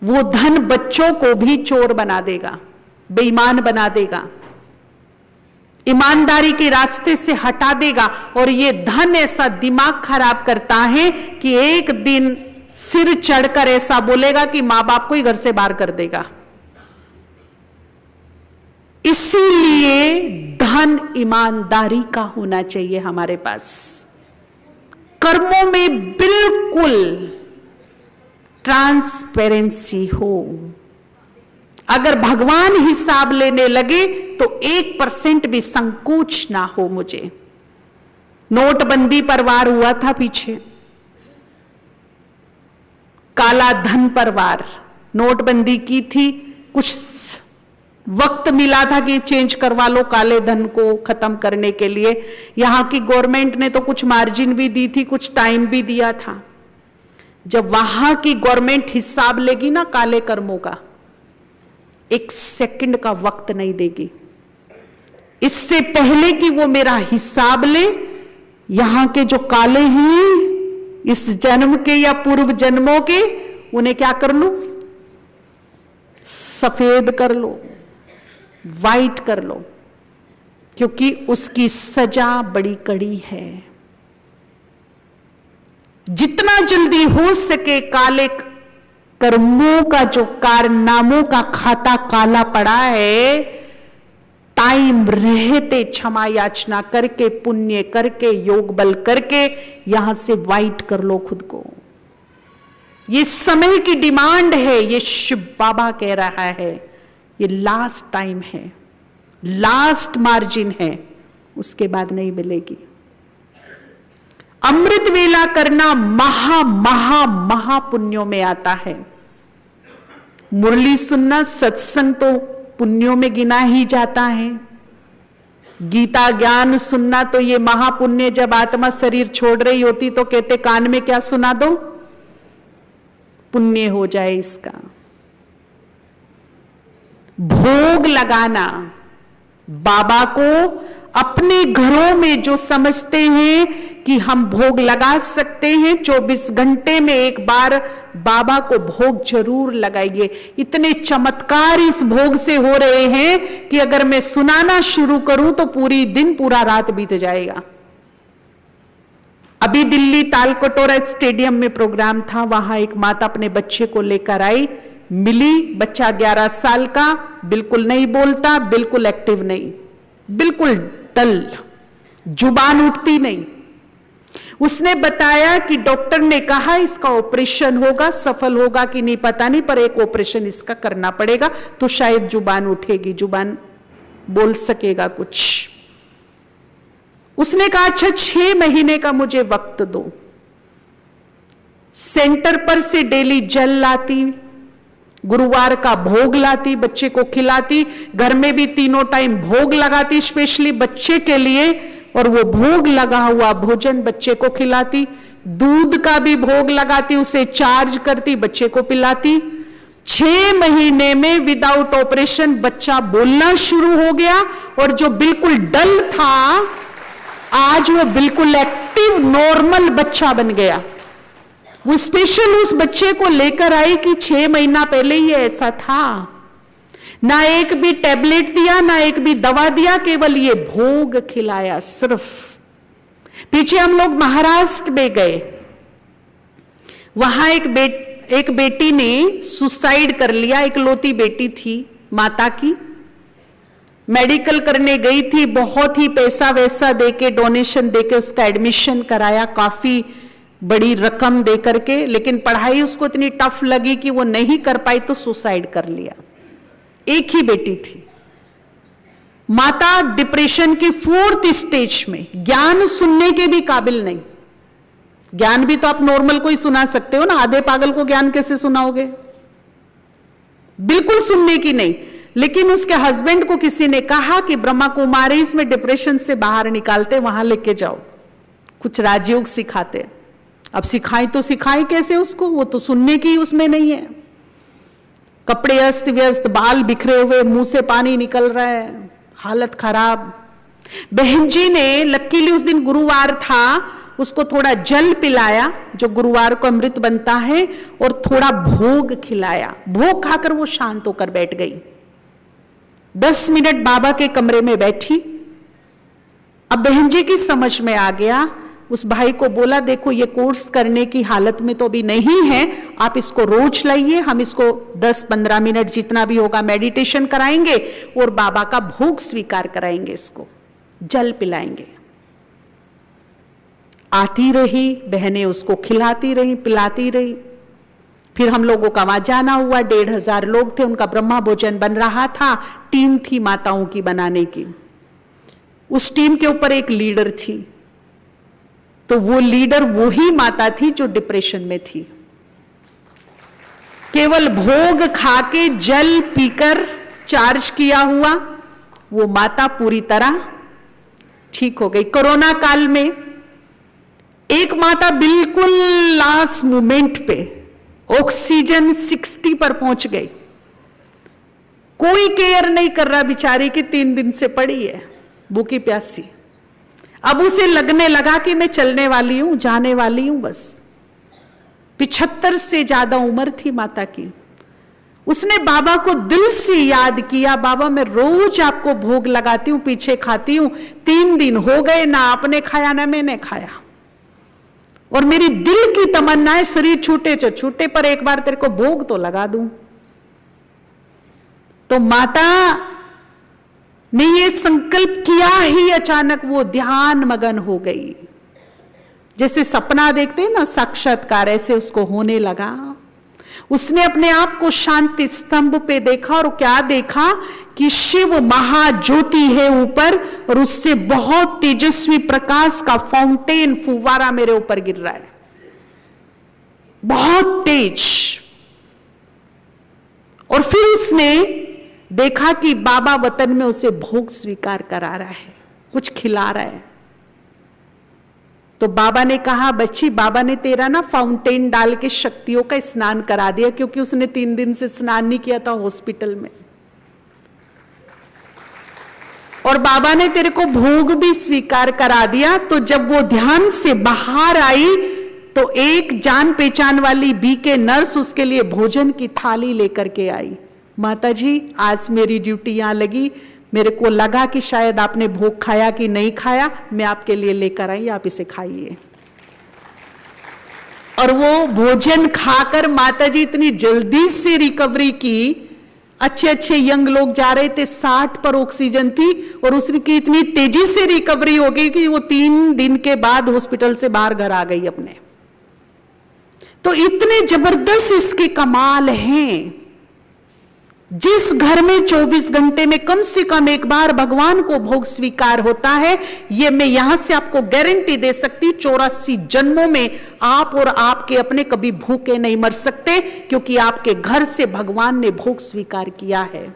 वो धन बच्चों को भी चोर बना देगा, बेईमान बना देगा, ईमानदारी के रास्ते से हटा देगा। और ये धन ऐसा दिमाग खराब करता है कि एक दिन सिर चढ़कर ऐसा बोलेगा कि मां बाप को ही घर से बाहर कर देगा। इसीलिए धन ईमानदारी का होना चाहिए हमारे पास। कर्मों में बिल्कुल ट्रांसपेरेंसी हो। अगर भगवान हिसाब लेने लगे तो 1% भी संकोच ना हो मुझे। नोटबंदी पर वार हुआ था पीछे, काला धन पर वार, नोटबंदी की थी, कुछ वक्त मिला था कि चेंज करवा लो काले धन को खत्म करने के लिए। यहां की गवर्नमेंट ने तो कुछ मार्जिन भी दी थी, कुछ टाइम भी दिया था। जब वहां की गवर्नमेंट हिसाब लेगी ना काले कर्मों का, 1 सेकंड का वक्त नहीं देगी। इससे पहले कि वो मेरा हिसाब ले, यहां के जो काले हैं इस जन्म के या पूर्व जन्मों के, उन्हें क्या कर लो? सफेद कर लो, वाइट कर लो, क्योंकि उसकी सजा बड़ी कड़ी है। जितना जल्दी हो सके काले कर्मों का, जो कारनामों का खाता काला पड़ा है, टाइम रहते क्षमा याचना करके, पुण्य करके, योग बल करके यहां से वाइट कर लो खुद को। ये समय की डिमांड है, ये शिव बाबा कह रहा है। ये लास्ट टाइम है, लास्ट मार्जिन है, उसके बाद नहीं मिलेगी। अमृत वेला करना महा महा महा पुण्यों में आता है। मुरली सुनना, सत्संग तो पुण्यों में गिना ही जाता है। गीता ज्ञान सुनना तो ये महापुण्य। जब आत्मा शरीर छोड़ रही होती तो कहते कान में क्या सुना दो, पुण्य हो जाए इसका। भोग लगाना, बाबा को अपने घरों में जो समझते हैं कि हम भोग लगा सकते हैं, 24 घंटे में एक बार बाबा को भोग जरूर लगाइए। इतने चमत्कार इस भोग से हो रहे हैं कि अगर मैं सुनाना शुरू करूं तो पूरी दिन पूरा रात बीत जाएगा। अभी दिल्ली तालकटोरा स्टेडियम में प्रोग्राम था, वहां एक माता अपने बच्चे को लेकर आई, मिली, बच्चा 11 साल का, बिल्कुल नहीं बोलता, बिल्कुल एक्टिव नहीं, बिल्कुल डल, जुबान उठती नहीं। उसने बताया कि डॉक्टर ने कहा इसका ऑपरेशन होगा, सफल होगा कि नहीं पता नहीं, पर एक ऑपरेशन इसका करना पड़ेगा तो शायद जुबान उठेगी, जुबान बोल सकेगा कुछ। उसने कहा अच्छा 6 महीने का मुझे वक्त दो। सेंटर पर से डेली जल लाती, गुरुवार का भोग लाती, बच्चे को खिलाती, घर में भी 3 टाइम भोग लगाती स्पेशली बच्चे के लिए, और वो भोग लगा हुआ भोजन बच्चे को खिलाती। दूध का भी भोग लगाती, उसे चार्ज करती, बच्चे को पिलाती। 6 महीने में विदाउट ऑपरेशन बच्चा बोलना शुरू हो गया, और जो बिल्कुल डल था आज वो बिल्कुल एक्टिव नॉर्मल बच्चा बन गया। वो स्पेशल उस बच्चे को लेकर आई कि 6 महीना पहले ही ऐसा था, ना एक भी टैबलेट दिया, ना एक भी दवा दिया, केवल ये भोग खिलाया सिर्फ। पीछे हम लोग महाराष्ट्र में गए, वहां एक बेटी ने सुसाइड कर लिया, इकलौती बेटी थी माता की, मेडिकल करने गई थी, बहुत ही पैसा वैसा देके, डोनेशन देके उसका एडमिशन कराया, काफी बड़ी रकम दे करके, लेकिन पढ़ाई उसको इतनी टफ लगी कि वो नहीं कर पाई तो सुसाइड कर लिया। एक ही बेटी थी। माता डिप्रेशन की 4th स्टेज में, ज्ञान सुनने के भी काबिल नहीं। ज्ञान भी तो आप नॉर्मल को ही सुना सकते हो ना, आधे पागल को ज्ञान कैसे सुनाओगे? बिल्कुल सुनने की नहीं। लेकिन उसके हस्बैंड को किसी ने कहा कि ब्रह्मा कुमारी इसमें डिप्रेशन से बाहर निकालते, वहां लेके जाओ, कुछ राजयोग सिखाते। अब सिखाई तो सिखाई कैसे उसको, वो तो सुनने की उसमें नहीं है। कपड़े अस्त व्यस्त, बाल बिखरे हुए, मुंह से पानी निकल रहा है, हालत खराब। बहन जी ने लकीली उस दिन गुरुवार था, उसको थोड़ा जल पिलाया जो गुरुवार को अमृत बनता है, और थोड़ा भोग खिलाया। भोग खाकर वो शांत होकर बैठ गई। 10 मिनट बाबा के कमरे में बैठी। अब बहन जी की समझ में आ गया। उस भाई को बोला, देखो ये कोर्स करने की हालत में तो अभी नहीं है, आप इसको रोज लाइए, हम इसको 10-15 मिनट जितना भी होगा मेडिटेशन कराएंगे और बाबा का भोग स्वीकार कराएंगे, इसको जल पिलाएंगे। आती रही बहनें, उसको खिलाती रही, पिलाती रही। फिर हम लोगों का वहां जाना हुआ। 1,500 लोग थे, उनका ब्रह्मा भोजन बन रहा था। टीम थी माताओं की बनाने की। उस टीम के ऊपर एक लीडर थी, तो वो लीडर वही माता थी जो डिप्रेशन में थी। केवल भोग खाके जल पीकर चार्ज किया हुआ वो माता पूरी तरह ठीक हो गई। कोरोना काल में एक माता बिल्कुल लास्ट मोमेंट पे ऑक्सीजन 60 पर पहुंच गई। कोई केयर नहीं कर रहा बेचारी की, 3 दिन से पड़ी है भूखी प्यासी। अब उसे लगने लगा कि मैं चलने वाली हूं, जाने वाली हूं बस। 75 से ज्यादा उम्र थी माता की। उसने बाबा को दिल से याद किया, बाबा मैं रोज आपको भोग लगाती हूं, पीछे खाती हूं, 3 दिन हो गए ना आपने खाया ना मैंने खाया, और मेरी दिल की तमन्ना है शरीर छूटे तो छूटे पर एक बार तेरे को भोग तो लगा दूं। तो माता ने ये संकल्प किया ही अचानक वो ध्यान मगन हो गई। जैसे सपना देखते हैं ना साक्षात्कार, ऐसे उसको होने लगा। उसने अपने आप को शांति स्तंभ पे देखा और क्या देखा कि शिव महाज्योति है ऊपर, और उससे बहुत तेजस्वी प्रकाश का फाउंटेन फुव्वारा मेरे ऊपर गिर रहा है, बहुत तेज। और फिर उसने देखा कि बाबा वतन में उसे भोग स्वीकार करा रहा है, कुछ खिला रहा है। तो बाबा ने कहा, बच्ची बाबा ने तेरा ना फाउंटेन डाल के शक्तियों का स्नान करा दिया, क्योंकि उसने 3 दिन से स्नान नहीं किया था हॉस्पिटल में, और बाबा ने तेरे को भोग भी स्वीकार करा दिया। तो जब वो ध्यान से बाहर आई तो एक जान पहचान वाली बीके नर्स उसके लिए भोजन की थाली लेकर के आई। माता जी आज मेरी ड्यूटी यहां लगी, मेरे को लगा कि शायद आपने भोग खाया कि नहीं खाया, मैं आपके लिए लेकर आई, आप इसे खाइए। और वो भोजन खाकर माताजी इतनी जल्दी से रिकवरी की। अच्छे अच्छे यंग लोग जा रहे थे, 60 पर ऑक्सीजन थी, और उसकी इतनी तेजी से रिकवरी हो गई कि वो 3 दिन के बाद हॉस्पिटल से बाहर घर आ गई अपने। तो इतने जबरदस्त इसके कमाल हैं। जिस घर में 24 घंटे में कम से कम एक बार भगवान को भोग स्वीकार होता है, ये मैं यहां से आपको गारंटी दे सकती, 84 जन्मों में आप और आपके अपने कभी भूखे नहीं मर सकते, क्योंकि आपके घर से भगवान ने भोग स्वीकार किया है।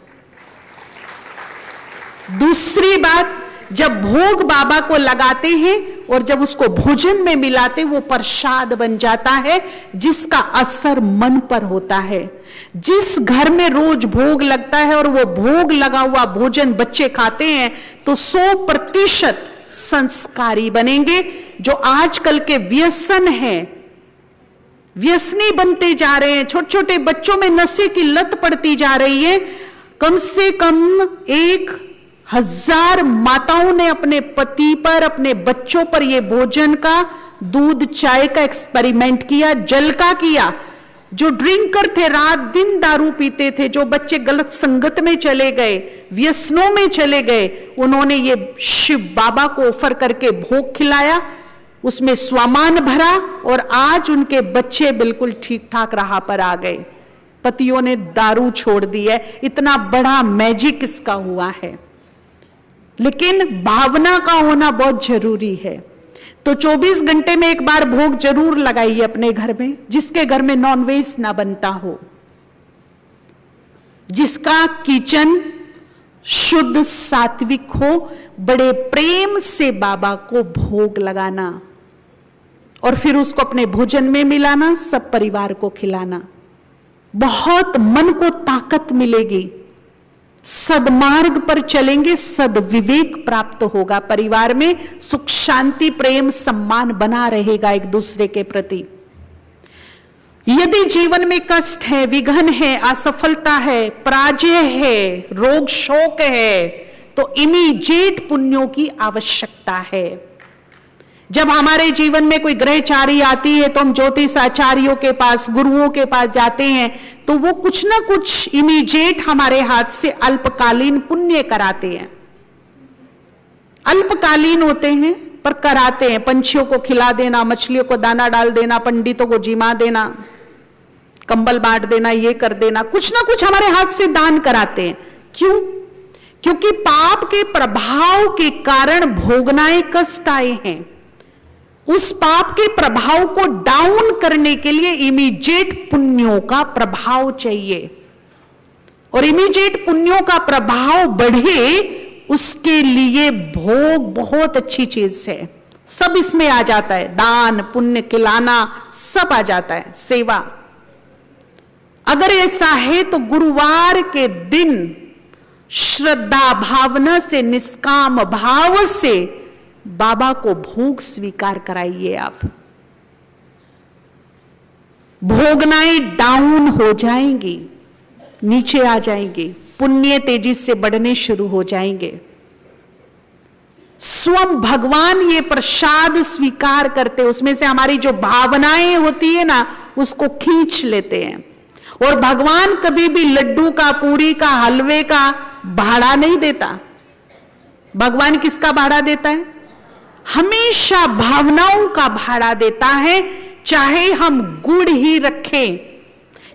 दूसरी बात, जब भोग बाबा को लगाते हैं और जब उसको भोजन में मिलाते, वो प्रसाद बन जाता है, जिसका असर मन पर होता है। जिस घर में रोज भोग लगता है और वो भोग लगा हुआ भोजन बच्चे खाते हैं, तो 100% संस्कारी बनेंगे। जो आजकल के व्यसन हैं, व्यसनी बनते जा रहे हैं, छोटे छोटे बच्चों में नशे की लत पड़ती जा रही है। कम से कम 1000 माताओं ने अपने पति पर, अपने बच्चों पर ये भोजन का, दूध चाय का एक्सपेरिमेंट किया, जल का किया। जो ड्रिंकर थे, रात दिन दारू पीते थे, जो बच्चे गलत संगत में चले गए, व्यसनों में चले गए, उन्होंने ये शिव बाबा को ऑफर करके भोग खिलाया। उसमें स्वामान भरा और आज उनके बच्चे बिल्कुल ठीक ठाक राह पर आ गए। पतियों ने दारू छोड़ दी है। इतना बड़ा मैजिक इसका हुआ है, लेकिन भावना का होना बहुत जरूरी है। तो 24 घंटे में एक बार भोग जरूर लगाइए अपने घर में, जिसके घर में नॉनवेज ना बनता हो, जिसका किचन शुद्ध सात्विक हो। बड़े प्रेम से बाबा को भोग लगाना और फिर उसको अपने भोजन में मिलाना, सब परिवार को खिलाना। बहुत मन को ताकत मिलेगी, सदमार्ग पर चलेंगे, सदविवेक प्राप्त होगा, परिवार में सुख शांति प्रेम सम्मान बना रहेगा एक दूसरे के प्रति। यदि जीवन में कष्ट है, विघ्न है, असफलता है, पराजय है, रोग शोक है, तो इमीडिएट पुण्यों की आवश्यकता है। जब हमारे जीवन में कोई ग्रहचारी आती है तो हम ज्योतिष आचार्यों के पास, गुरुओं के पास जाते हैं, तो वो कुछ ना कुछ इमीडिएट हमारे हाथ से अल्पकालीन पुण्य कराते हैं। अल्पकालीन होते हैं पर कराते हैं। पंछियों को खिला देना, मछलियों को दाना डाल देना, पंडितों को जिमा देना, कंबल बांट देना, ये कर देना, कुछ ना कुछ हमारे हाथ से दान कराते हैं। क्यों? क्योंकि पाप के प्रभाव के कारण भोगनाए कष्ट आए हैं। उस पाप के प्रभाव को डाउन करने के लिए इमीडिएट पुण्यों का प्रभाव चाहिए, और इमीडिएट पुण्यों का प्रभाव बढ़े उसके लिए भोग बहुत अच्छी चीज है। सब इसमें आ जाता है, दान पुण्य खिलाना सब आ जाता है, सेवा। अगर ऐसा है तो गुरुवार के दिन श्रद्धा भावना से, निष्काम भाव से बाबा को भोग स्वीकार कराइए। आप भोगनाएं डाउन हो जाएंगी, नीचे आ जाएंगे, पुण्य तेजी से बढ़ने शुरू हो जाएंगे। स्वयं भगवान ये प्रसाद स्वीकार करते, उसमें से हमारी जो भावनाएं होती है ना, उसको खींच लेते हैं। और भगवान कभी भी लड्डू का, पूरी का, हलवे का भाड़ा नहीं देता। भगवान किसका भाड़ा देता है? हमेशा भावनाओं का भाड़ा देता है। चाहे हम गुड़ ही रखें,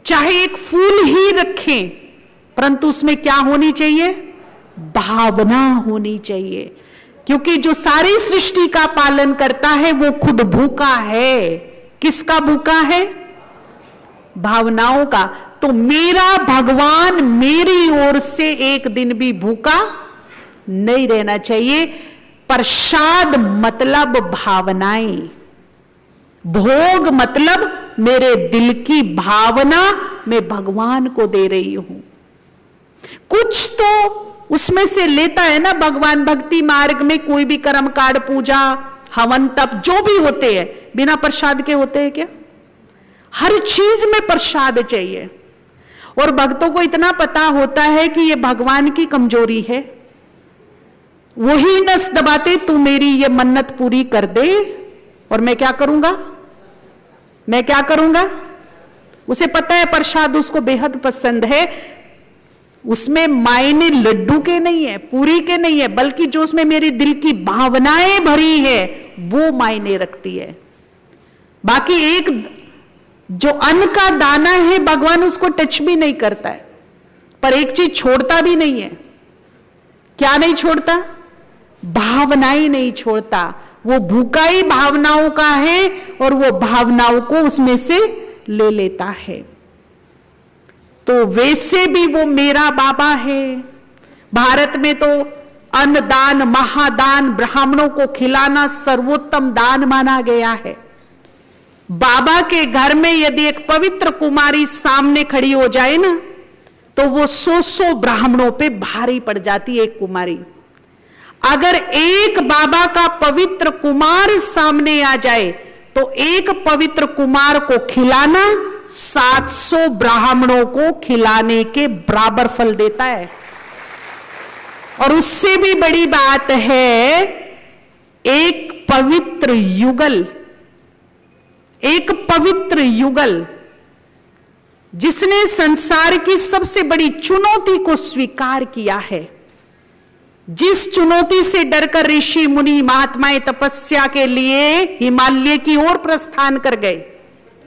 चाहे एक फूल ही रखें, परंतु उसमें क्या होनी चाहिए? भावना होनी चाहिए। क्योंकि जो सारी सृष्टि का पालन करता है वो खुद भूखा है। किसका भूखा है? भावनाओं का। तो मेरा भगवान मेरी ओर से एक दिन भी भूखा नहीं रहना चाहिए। प्रसाद मतलब भावनाएं, भोग मतलब मेरे दिल की भावना मैं भगवान को दे रही हूं। कुछ तो उसमें से लेता है ना भगवान। भक्ति मार्ग में कोई भी कर्म कांड, पूजा, हवन, तप जो भी होते हैं, बिना प्रसाद के होते हैं क्या? हर चीज में प्रसाद चाहिए। और भक्तों को इतना पता होता है कि ये भगवान की कमजोरी है। वही नस दबाते, तू मेरी ये मन्नत पूरी कर दे और मैं क्या करूंगा? मैं क्या करूंगा? उसे पता है प्रसाद उसको बेहद पसंद है। उसमें मायने लड्डू के नहीं है, पूरी के नहीं है, बल्कि जो उसमें मेरी दिल की भावनाएं भरी है वो मायने रखती है। बाकी एक जो अन्न का दाना है भगवान उसको टच भी नहीं करता है। पर एक चीज छोड़ता भी नहीं है। क्या नहीं छोड़ता? भावनाएं नहीं छोड़ता। वो भूखा ही भावनाओं का है और वो भावनाओं को उसमें से ले लेता है। तो वैसे भी वो मेरा बाबा है। भारत में तो अन्नदान, महादान, ब्राह्मणों को खिलाना सर्वोत्तम दान माना गया है। बाबा के घर में यदि एक पवित्र कुमारी सामने खड़ी हो जाए ना, तो वो 100 ब्राह्मणों पे भारी पड़ जाती है एक कुमारी। अगर एक बाबा का पवित्र कुमार सामने आ जाए तो एक पवित्र कुमार को खिलाना 700 ब्राह्मणों को खिलाने के बराबर फल देता है। और उससे भी बड़ी बात है, एक पवित्र युगल, एक पवित्र युगल जिसने संसार की सबसे बड़ी चुनौती को स्वीकार किया है, जिस चुनौती से डरकर ऋषि मुनि महात्माएं तपस्या के लिए हिमालय की ओर प्रस्थान कर गए,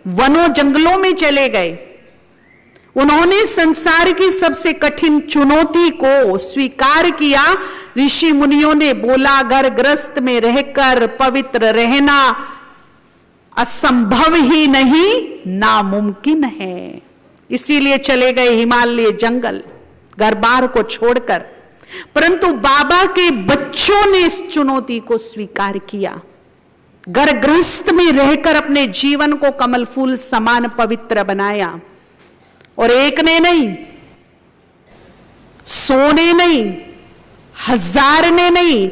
वनों जंगलों में चले गए, उन्होंने संसार की सबसे कठिन चुनौती को स्वीकार किया। ऋषि मुनियों ने बोला, घरग्रस्त में रहकर पवित्र रहना असंभव ही नहीं, नामुमकिन है। इसीलिए चले गए हिमालय जंगल, घर बार को छोड़कर। परंतु बाबा के बच्चों ने इस चुनौती को स्वीकार किया, घरग्रस्त में रहकर अपने जीवन को कमल फूल समान पवित्र बनाया। और एक ने नहीं, 100 ने नहीं, 1000 ने नहीं,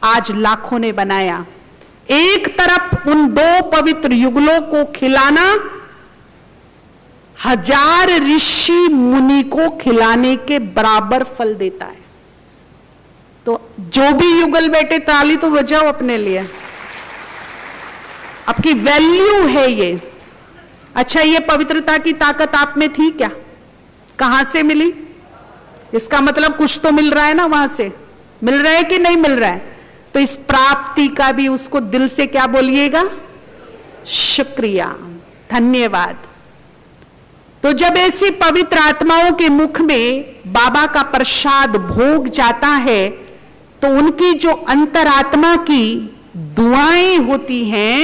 आज लाखों ने बनाया। एक तरफ उन 2 पवित्र युगलों को खिलाना 1000 ऋषि मुनि को खिलाने के बराबर फल देता है। तो जो भी युगल बैठे, ताली तो बजाओ अपने लिए, आपकी वैल्यू है ये। अच्छा, ये पवित्रता की ताकत आप में थी क्या? कहां से मिली? इसका मतलब कुछ तो मिल रहा है ना, वहां से मिल रहा है कि नहीं मिल रहा है? तो इस प्राप्ति का भी उसको दिल से क्या बोलिएगा? शुक्रिया, धन्यवाद। तो जब ऐसी पवित्र आत्माओं के मुख में बाबा का प्रसाद भोग जाता है, तो उनकी जो अंतरात्मा की दुआएं होती हैं,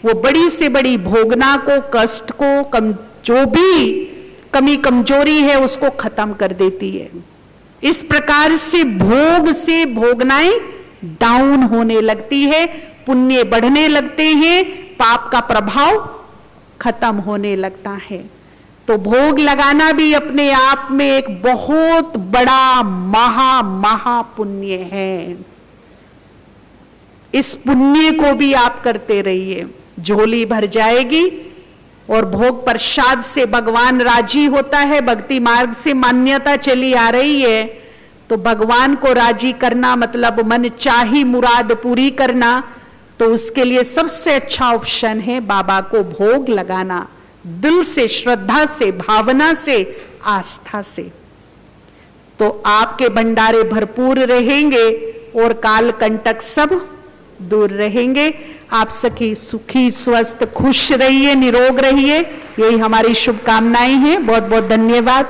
वो बड़ी से बड़ी भोगना को, कष्ट को, जो भी कमी कमजोरी है उसको खत्म कर देती है। इस प्रकार से भोग से भोगनाएं डाउन होने लगती है, पुण्य बढ़ने लगते हैं, पाप का प्रभाव खत्म होने लगता है। तो भोग लगाना भी अपने आप में एक बहुत बड़ा महा पुण्य है। इस पुण्य को भी आप करते रहिए, झोली भर जाएगी। और भोग प्रसाद से भगवान राजी होता है। भक्ति मार्ग से मान्यता चली आ रही है, तो भगवान को राजी करना मतलब मन चाही मुराद पूरी करना। तो उसके लिए सबसे अच्छा ऑप्शन है बाबा को भोग लगाना, दिल से, श्रद्धा से, भावना से, आस्था से। तो आपके भंडारे भरपूर रहेंगे और काल कंटक सब दूर रहेंगे। आप सखी सुखी, स्वस्थ, खुश रहिए, निरोग रहिए, यही हमारी शुभकामनाएं हैं। बहुत बहुत धन्यवाद।